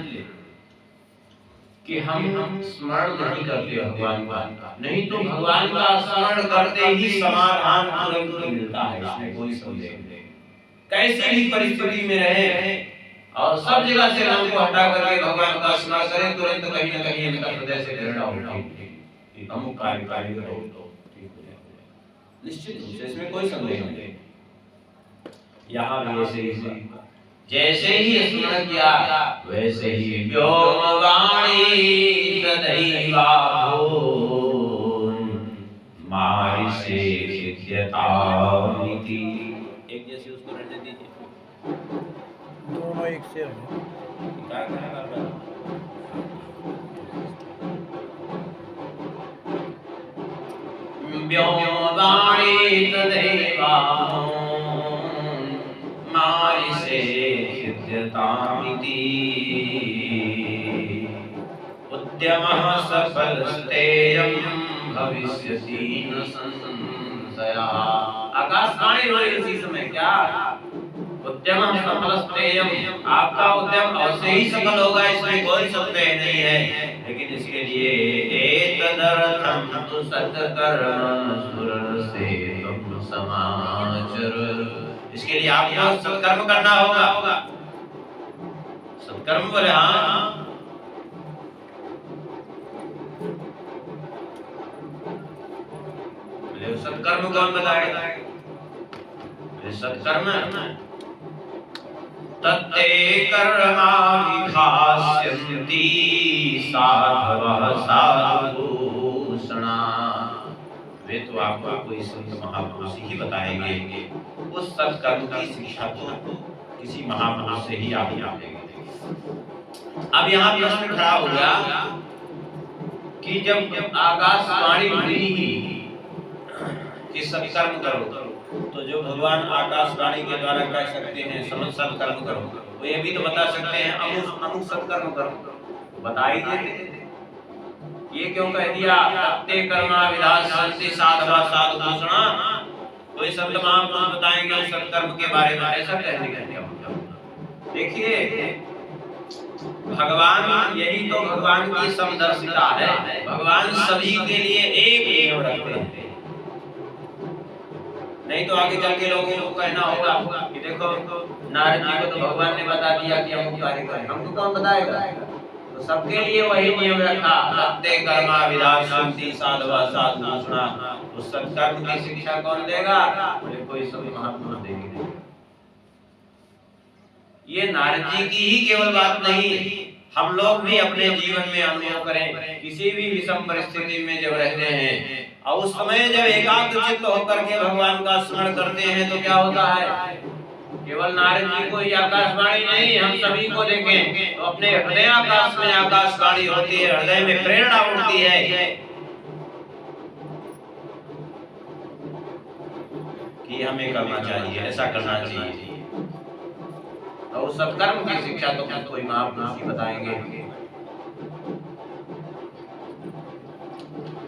कि हम स्मरण नहीं करते भगवान का, नहीं तो भगवान का स्मरण करते ही समाधान तुरंत मिलता है, इसमें कोई संदेह नहीं। कैसी भी परिस्थिति में रहे और सब जगह से नाम को हटा करके भगवान का स्मरण करें, तुरंत कहीं न कहीं इनका हृदय से प्रेरणा उठेगी, अमुक कार्य करो तो ठीक हो जाएगा, निश्चित रूप से, इसमें कोई संदेह नहीं। यहाँ भी ऐसे ही जैसे ही स्मरण किया वैसे ही व्योमवाणी तदैवा मारिसे सिद्ध्यतामिति। एक जैसे उसको रहने दीजिए, दोनों एक से व्योमवाणी तदैवा मारिसे सिद्ध्यतामिति। उद्यमः सफलस्तेयं भविष्यति न संशयः। आकाशवाणी हो रही उसी समय, क्या उद्यमः सफलस्तेयं, आपका उद्यम अवश्य ही सफल होगा, इसमें कोई संदेह नहीं है। लेकिन इसके लिए एतदर्थं तु सत्कर्म सुरसेतुं समाचर, इसके लिए आपको सत्कर्म करना होगा। सत्कर्म बोले हाँ, सत्कर्म कौन बताएगा? सत्कर्म तत्ते कर्माणि विधास्यन्ति साधवः साधुभूषणा। वे तो आपको कोई संत महापुरुष ही बताएंगे, उस सत्कर्म की शिक्षा तो किसी महापुरुष से ही आप लेंगे। अब यहाँ प्रश्न खड़ा हो गया कि जब आकाशवाणी हुई कि सत्कर्म करो, तो जो भगवान आकाशवाणी के द्वारा कह सकते हैं समझ सत्कर्म करो, तो ये भी तो बता सकते हैं अमुक सत्कर्म करो, बता ही देते। ये क्यों कह दिया तत्ते कर्मा विधास्यन्ति साधवः साधुभूषणा? कोई संत महापुरुष बताएंगे उस सत्कर्म के बारे में, ऐसा कहने का क्या मतलब? देखिए भगवान, यही तो भगवान की समदर्शिता है। भगवान सभी के लिए एक नियम रखते हैं, नहीं तो आगे चल के लोगों को कहना होगा कि देखो नारद जी को तो भगवान ने बता दिया कि हम कार्य करें, हमको कौन बताएगा? तो सबके लिए वही नियम रखा, तत्ते कर्मा विधास्यन्ति साधवः साधुभूषणा। उस सत्कर्म की शिक्षा कौन देगा? बोले कोई संत महापुरुष देंगे। ये नारद जी की ही केवल बात नहीं, हम लोग भी अपने जीवन में अनुभव करें। किसी भी विषम परिस्थिति में जब रहते हैं और उस समय जब एकाग्र चित्त होकर के भगवान का स्मरण करते हैं तो क्या होता है? केवल नारद जी को ही आकाशवाणी नहीं, हम सभी को देखें तो अपने हृदय आकाश में आकाशवाणी होती है, हृदय में प्रेरणा उठती है कि हमें करना चाहिए, ऐसा करना चाहिए। और सत्कर्म की शिक्षा तो कोई महापुरुष ही बताएंगे।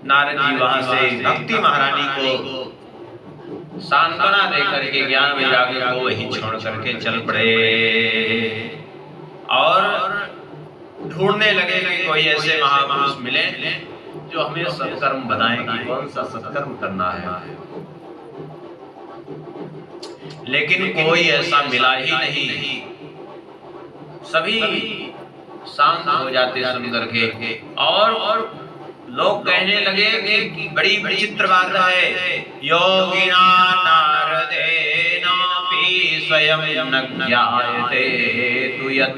नारद जी वहां से भक्ति महारानी को सांत्वना दे करके ज्ञान वैराग्य को वहीं छोड़ करके चल पड़े और ढूंढने लगे कि कोई ऐसे महापुरुष मिले जो हमें सत्कर्म बताएं कि कौन सा सत्कर्म करना है। लेकिन कोई ऐसा मिला ही नहीं, सभी शांत हो जाते सुन करके। और लोग कहने लगे कि बड़ी विचित्र बात है, योगिना नारदेनापि स्वयं न ज्ञायते तु यत्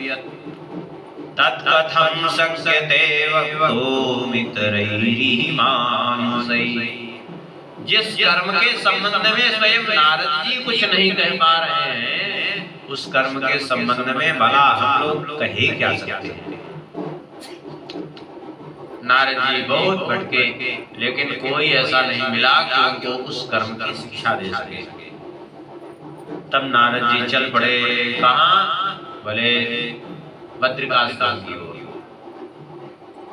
तत्कथं शक्यते वक्तुं मित्रैः मानसैः। जिस कर्म के संबंध में स्वयं नारद जी कुछ नहीं कह पा रहे हैं, उस कर्म के संबंध में भला हम लोग कहे क्या सकते हैं। नारद जी बहुत भटके, लेकिन कोई ऐसा नहीं मिला कि उनको उस कर्म की शिक्षा दे सके। तब नारद जी चल पड़े, कहाँ? बोले बद्रिकाश्रम की ओर।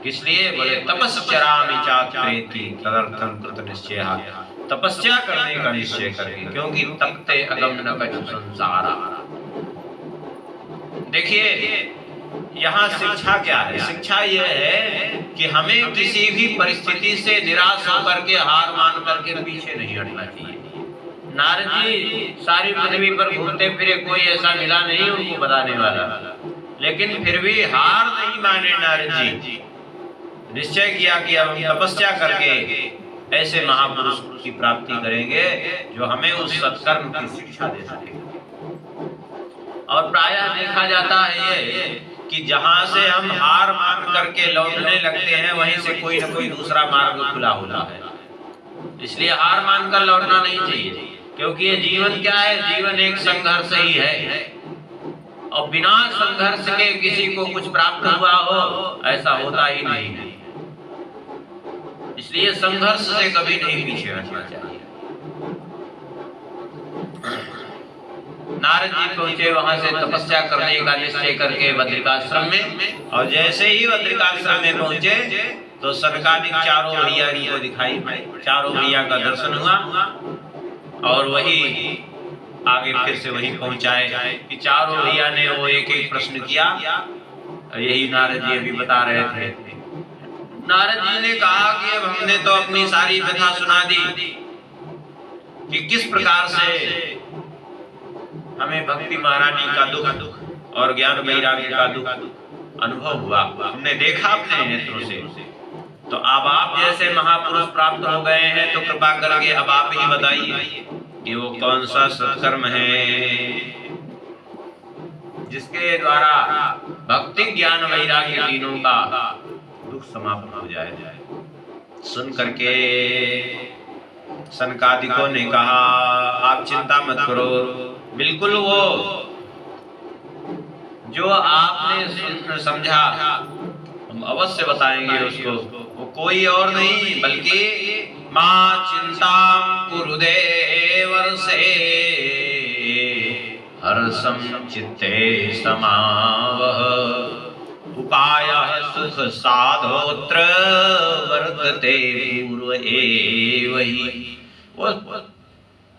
किस लिए? बोले तपस्चरामि चात्रेति तदर्थं कृत निश्चयः, तपस्या करने का निश्चय करके, क्योंकि तपते अगम न कछु संसारा। देखिए यहाँ शिक्षा क्या है? शिक्षा यह है कि हमें किसी भी परिस्थिति से निराश होकर के, हार मान करके पीछे नहीं हटना चाहिए। नारद जी सारी पृथ्वी पर घूमते फिरे, कोई ऐसा मिला नहीं उनको बताने वाला, लेकिन फिर भी हार नहीं माने नारद जी। निश्चय किया कि अब हम तपस्या करके ऐसे महापुरुष की प्राप्ति करेंगे जो हमें उस सत्कर्म की शिक्षा दे सके। और प्रायः देखा जाता है ये कि जहां से हम हार मान करके लौटने लगते हैं, वहीं से कोई न कोई दूसरा मार्ग खुला होता है। इसलिए हार मानकर लौटना नहीं चाहिए, क्योंकि ये जीवन क्या है? जीवन एक संघर्ष ही है, और बिना संघर्ष के किसी को कुछ प्राप्त हुआ हो ऐसा होता ही नहीं है। इसलिए संघर्ष से कभी नहीं पीछे हटना चाहिए। नारद जी पहुंचे वहां से तपस्या करने का निश्चय करके बद्रिकाश्रम में, और जैसे ही बद्रिकाश्रम में पहुंचे तो सरकारिक चारों भैया को दिखाई पड़े। चारों भैया का दर्शन हुआ, और वही आगे फिर से वही पहुंचाए कि चारों भैया ने वो एक एक प्रश्न किया। यही नारद जी अभी बता रहे थे। नारद जी ने कहा कि अब हमने तो अपनी सारी कथा सुना दी कि किस प्रकार से हमें भक्ति महारानी का दुख और ज्ञान वैराग्य का दुख अनुभव हुआ, हमने देखा अपने नेत्रों से। तो अब आप जैसे महापुरुष प्राप्त हो गए हैं, तो कृपा करके अब आप ही बताइए कि वो कौन सा सत्कर्म है जिसके द्वारा भक्ति ज्ञान वैराग्य तीनों का दुख समाप्त हो जाए। सुन करके सनकादिकों ने कहा, आप चिंता मत करो, बिल्कुल वो जो आपने समझा हम अवश्य बताएंगे उसको। वो कोई और नहीं बल्कि मां चिंता कुरुदेवर्षे हर्षं चित्ते समावह उपायः सुख साधोत्र वर्तते पूर्व एव ही। वो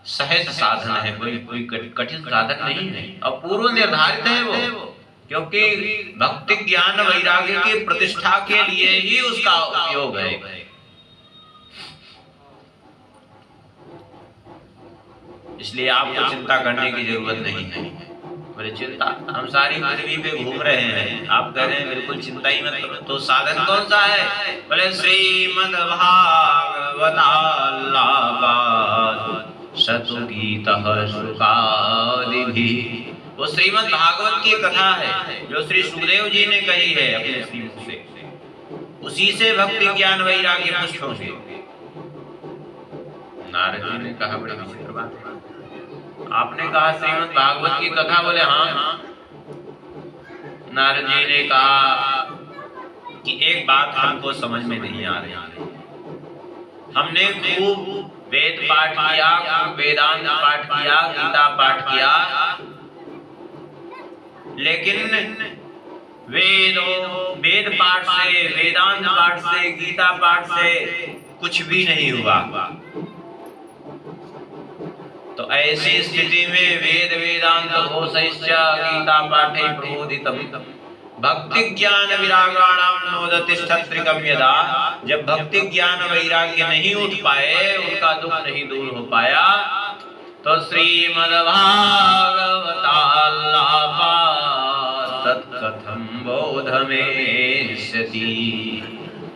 सहज साधन है, कोई कठिन साधन नहीं है, और पूर्व निर्धारित है वो, क्योंकि भक्ति ज्ञान वैराग्य की प्रतिष्ठा के लिए ही उसका उपयोग है। इसलिए आपको चिंता करने की जरूरत नहीं है। बोले चिंता, हम सारी पृथ्वी पे घूम रहे हैं, आप कह रहे हैं बिल्कुल चिंता ही मत करो। तो साधन कौन सा है? बोले श्रीमद् भागवताल्लापाद सतुगीतः शुकादिभिः। वो श्रीमद् भागवत की कथा है जो श्री सुखदेव जी ने कही है अपने श्रीमुख से, उसी से भक्ति ज्ञान वैराग्य पुष्ट होंगे। नारद जी ने कहा, बड़ी विचित्र बात है, आपने कहा श्रीमद् भागवत की कथा? बोले हाँ। नारद जी ने कहा कि एक बात हमको समझ में नहीं आ रही। हमने खूब वेद पाठ किया, वेदांत पाठ किया, गीता पाठ किया, लेकिन वेद पाठ से, वेदांत पाठ से, गीता पाठ से कुछ भी नहीं हुआ। तो ऐसी स्थिति में वेद वेदांत घोषैश्च गीता पाठे प्रबोधितम् भक्ति ज्ञान विरागाणाम नोदतिष्ठत्रिकम् यदा। जब भक्ति ज्ञान वैराग्य नहीं उठ पाए, उनका दुख नहीं दूर हो पाया, तो श्रीमद् भागवताल्लापाद तत्कथं बोधमेष्यति।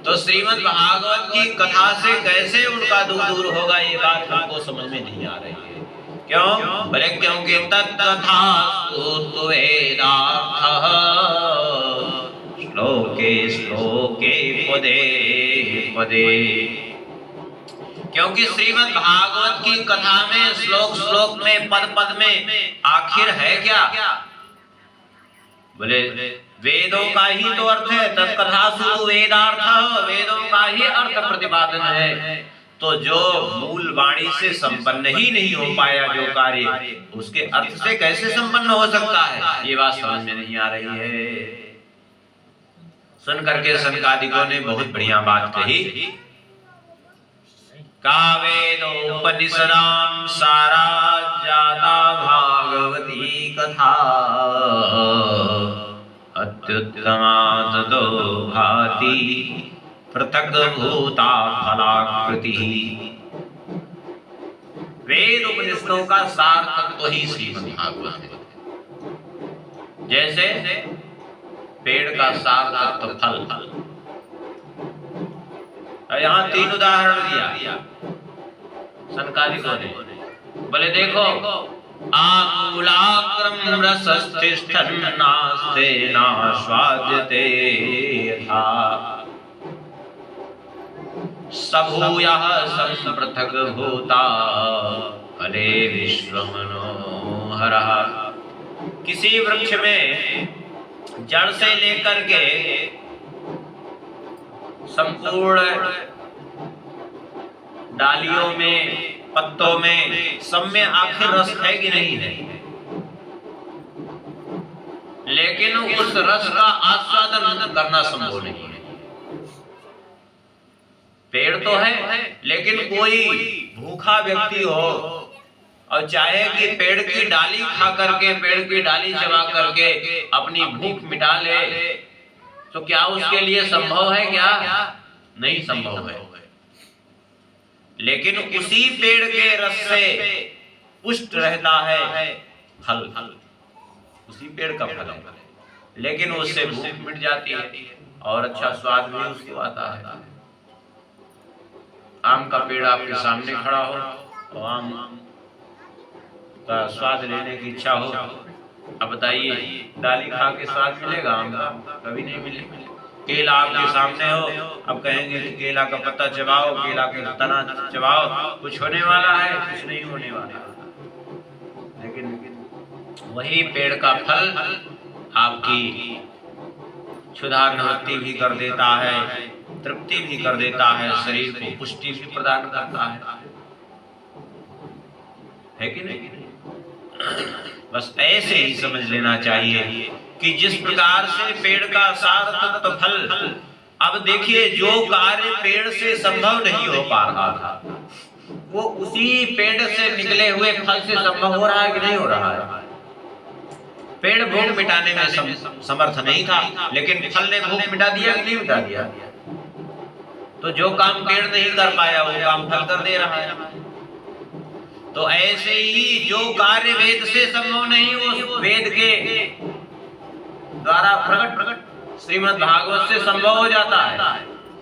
तो श्रीमद् भागवत की कथा से कैसे उनका दुख दूर होगा, ये बात हमको समझ में नहीं आ रही है। क्यों? बोले क्योंकि तत्कथास्तु वेदार्थः श्लोके श्लोके पदे पदे। क्योंकि श्रीमद् भागवत की कथा में श्लोक श्लोक में पद पद में आखिर है क्या? बोले वेदों का ही तो अर्थ है, तत्कथासु वेदार्थ, वेदों का ही अर्थ प्रतिपादन है। तो जो मूल वाणी से संपन्न ही नहीं हो पाया जो कार्य, उसके अर्थ से कैसे संपन्न हो सकता है? ये बात समझ में नहीं आ रही है। सुन करके सनकादिकों ने बहुत बढ़िया बात कही। का वेदोपनिषदां सारा जाता भागवती कथा, अत्युत्तमा ततो भाति पृथक भूता फलाकृति। वेद उपनिषदों का सार तत्व ही श्रीमद् भागवत है। जैसे पेड़ का सार तत्व फल। यहाँ 3 उदाहरण दिया सनकादिकों ने। बोले देखो, आमूलाग्रम रसस्तिष्ठन् नास्ते नास्वाद्यते यथा, सबूयः संपृथक् भूता फले विश्वमनोहरः। किसी वृक्ष में जड़ से लेकर के संपूर्ण डालियों में, पत्तों में, सब में आखिर रस है कि नहीं है? लेकिन उस रस का आस्वादन करना संभव नहीं है। पेड़ तो है, लेकिन कोई भूखा व्यक्ति हो और चाहे कि पेड़ की डाली खा करके, पेड़ की डाली चबा करके अपनी भूख मिटा ले, तो क्या उसके लिए संभव है? क्या नहीं संभव है। लेकिन उसी पेड़ के रस से पुष्ट रहता है फल, उसी पेड़ का फल है, लेकिन उससे भूख मिट जाती है और अच्छा स्वाद भी उसको आता है। आम का पेड़ आपके सामने खड़ा हो और आम का स्वाद लेने की इच्छा हो, अब बताइए डाली खा के स्वाद मिलेगा आम का? कभी नहीं मिलेगा। केला आपके सामने हो, अब कहेंगे कि केला का पत्ता चबाओ, केला के तना चबाओ, कुछ होने वाला है? कुछ नहीं होने वाला। लेकिन वही पेड़ का फल आपकी क्षुधा निवृत्ति भी कर देता है, तृप्ति भी कर देता है, शरीर को पुष्टि भी प्रदान करता है कि नहीं? बस ऐसे ही समझ लेना चाहिए कि जिस प्रकार से पेड़ का सार तत्व फल, अब देखिए जो कार्य पेड़ से संभव नहीं हो पा रहा था, वो उसी पेड़ से निकले हुए फल से संभव हो रहा है कि नहीं हो रहा है? पेड़ भूख मिटाने में समर्थ नहीं था, लेकिन फल ने भूख मिटा दिया कि नहीं मिटा दिया? तो जो काम पेड़ नहीं कर पाया वो काम फल कर दे रहा है। तो ऐसे ही जो कार्य वेद से संभव नहीं, वो वेद के द्वारा प्रकट श्रीमद् भागवत से संभव हो जाता है,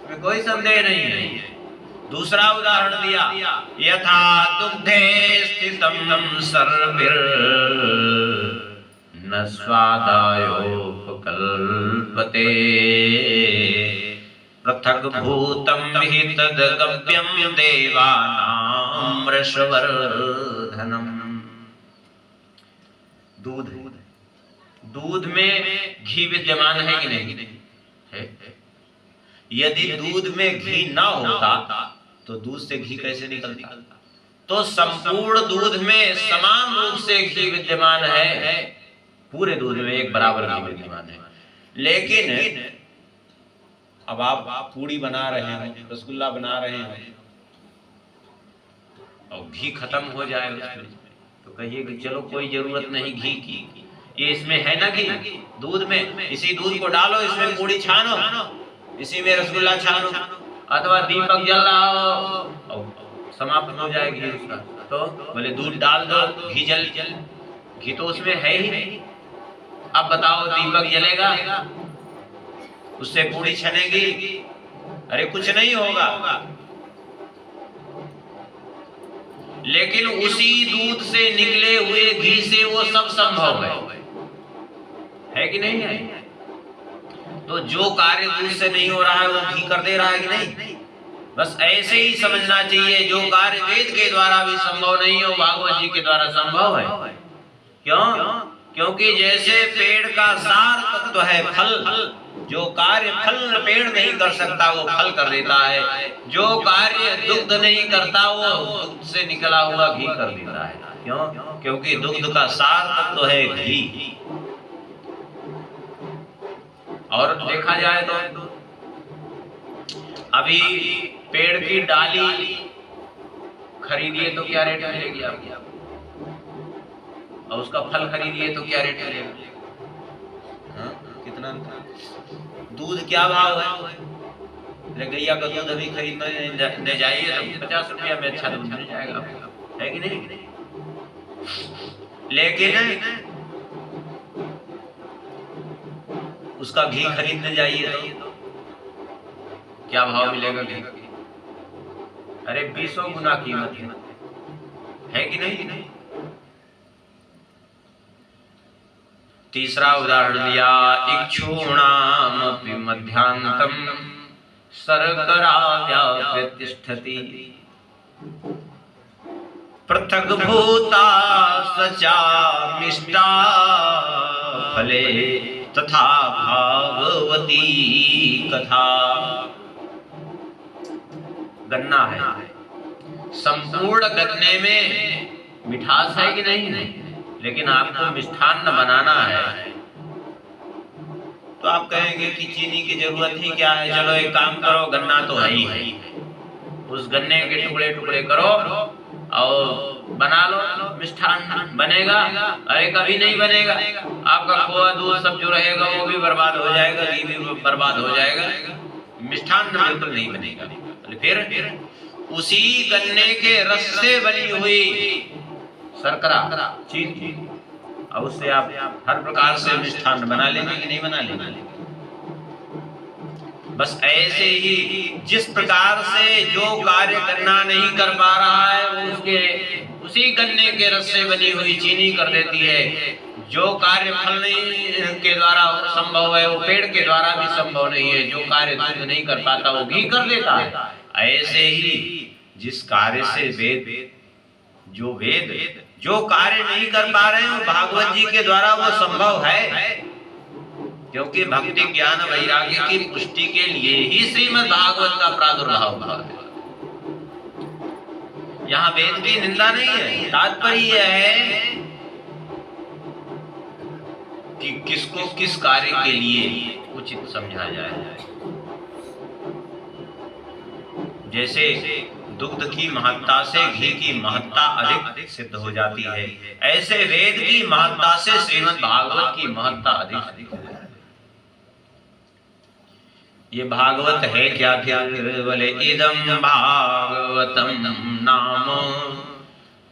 इसमें कोई संदेह नहीं है। दूसरा उदाहरण दिया, यथा दुग्धे स्थितं सर्वैर् न स्वादायोपकल्पते पृथक् भूतं हि तद्गव्यं देवानां वृषवर्धनम्। दूध में घी विद्यमान है कि नहीं है? यदि दूध में घी ना होता तो दूध से घी कैसे निकलता? तो संपूर्ण दूध में समान रूप से घी विद्यमान है, पूरे दूध में एक बराबर घी विद्यमान है। लेकिन अब आप पूड़ी बना रहे हैं, रसगुल्ला बना रहे हैं और घी खत्म हो जाए उसमें, तो कहिए कि चलो कोई जरूरत नहीं घी की, ये इसमें है ना घी दूध में, इसी दूध को डालो, इसमें पूड़ी छानो, इसी में रसगुल्ला छानो, अथवा दीपक जल रहा हो और समाप्त हो जाए घी उसका, तो बोले दूध डाल दो, घी तो उसमें है ही नहीं। अब बताओ दीपक जलेगा, उससे पूड़ी छनेगी? अरे कुछ नहीं होगा। लेकिन उसी दूध से निकले हुए घी से वो सब संभव है कि नहीं है? तो जो कार्य दूध से नहीं हो रहा है वो घी कर दे रहा है कि नहीं? बस ऐसे ही समझना चाहिए, जो कार्य वेद के द्वारा भी संभव नहीं हो भागवत जी के द्वारा संभव है। क्यों? क्योंकि जैसे पेड़ का सार तत्व है फल, जो कार्य फल पेड़ नहीं कर सकता वो फल कर देता है, जो कार्य दुग्ध नहीं करता वो दुग्ध से निकला हुआ घी कर देता है। क्यों? क्योंकि दुग्ध का सार तत्व है घी। और देखा जाए तो अभी पेड़ की डाली खरीदिए तो क्या रेट मिलेगी आपको, और उसका फल खरीदिए तो क्या रेट मिलेगा? हाँ? कितना दूध क्या भाव है? गैया का दूध अभी खरीदने जाइए तो 50 रुपया में अच्छा दूध मिल जाएगा आपको, है कि नहीं? लेकिन उसका घी खरीदने जाइए तो क्या भाव मिलेगा घी? अरे 20 गुना कीमत है कि नहीं? तीसरा उदाहरण दिया, इक्षूणामपि मध्यांतम शर्करा व्याप्तिष्ठति पृथक् भूता सचा मिष्टा फले तथा भागवती कथा। गन्ना है, संपूर्ण गन्ने में मिठास है कि नहीं? लेकिन आपको मिष्ठान्न बनाना है तो आप कहेंगे कि चीनी की जरूरत ही क्या है, चलो एक काम करो, गन्ना तो है ही, उस गन्ने के टुकड़े टुकड़े करो और बना लो, मिष्ठान्न बनेगा। अरे कभी नहीं बनेगा, आपका खोआ दूध सब जो रहेगा वो भी बर्बाद हो जाएगा, घी भी बर्बाद हो जाएगा, मिष्ठान्न बिल्कुल नहीं बनेगा। फिर उसी गन्ने के रस से बनी हुई शर्करा चीनी, और उससे आप हर प्रकार से मिष्ठान्न बना लेंगे कि नहीं बना लेंगे? बस ऐसे ही जिस प्रकार से जो कार्य गन्ना नहीं कर पा रहा है वो उसके उसी गन्ने के रस से बनी हुई चीनी कर देती है, जो कार्य फल नहीं के द्वारा संभव है वो पेड़ के द्वारा भी संभव नहीं है, जो कार्य दूध नहीं कर पाता वो घी कर देता है। ऐसे ही जिस कार्य से वेद जो कार्य नहीं कर पा रहे हैं भागवत जी के द्वारा वो संभव है, क्योंकि भक्ति ज्ञान वैराग्य की पुष्टि के लिए ही श्रीमद् भागवत का प्रादुर्भाव हुआ है। यहाँ वेद की निंदा नहीं है, तात्पर्य है कि किसको किस कार्य के लिए उचित समझा जाए। जैसे दुग्ध की महत्ता से घी की महत्ता अधिक सिद्ध हो जाती है, ऐसे वेद की महत्ता से श्रीमद् भागवत की महत्ता अधिक हो जाती है। ये भागवत है क्या? बोले इदं भागवतम नाम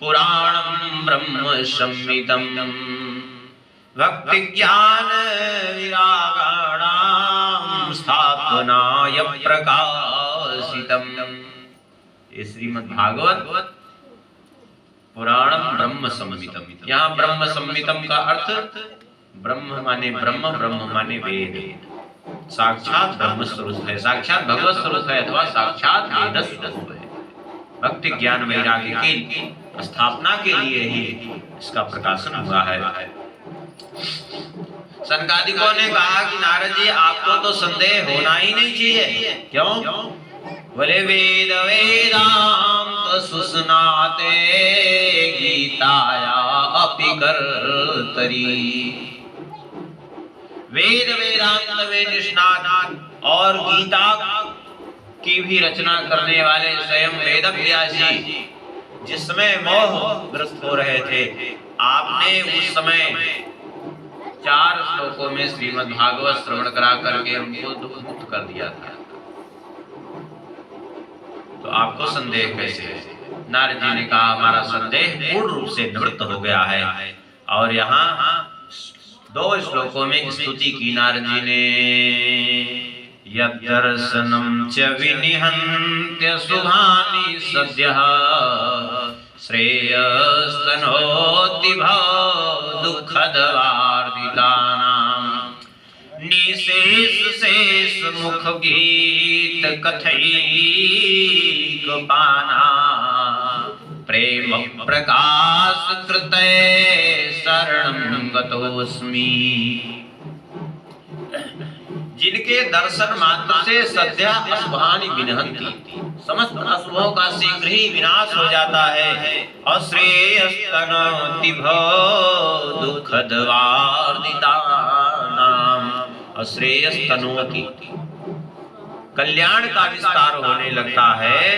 पुराणम ब्रह्म संहितम भक्ति ज्ञान विरागाणाम स्थापनाय प्रकाशितम। ये श्रीमद् भागवत पुराणम ब्रह्म संहितम। यहाँ ब्रह्म संहितम का अर्थ ब्रह्म माने ब्रह्म, ब्रह्म माने वेद, साक्षात ब्रह्म स्वरूप है, साक्षात भगवत स्वरूप है अथवा साक्षात वेद स्वरूप है। भक्ति ज्ञान वैराग्य की स्थापना के लिए ही इसका प्रकाशन हुआ है। सनकादिकों ने कहा कि नारद जी आपको तो संदेह होना ही नहीं चाहिए। क्यों? बोले वेद वेदांत सुस्नाते गीताया अपि कर्तरी। वेद वेदांत में निष्णात और गीता की भी रचना करने वाले स्वयं वेद व्यास जी जिस समय मोहग्रस्त हो रहे थे, आपने उस समय 4 श्लोकों में श्रीमद् भागवत श्रवण करा करके उनको दुख मुक्त कर दिया था। तो आपको संदेह कैसे है? नारद जी ने कहा हमारा संदेह पूर्ण रूप से निवृत्त हो गया है। और यहाँ 2 श्लोकों में स्तुति की नारद जी ने। यद्दर्शनं च विनिहन्त्य शुभानि सद्यः श्रेयस्तनोति भव दुःखदवार्धितानां निशेष शेष मुख गीत कथैक पाना प्रेम प्रकाश कृते शरणं गतोऽस्मि। जिनके दर्शन मात्र से सद्या अशुभानि विनहन्ति, समस्त अशुभों का शीघ्र ही विनाश हो जाता है। अश्रेयस्तनोति भो दुःखद्वार्दितानाम्, अश्रेयस्तनोति कल्याण का विस्तार होने लगता है।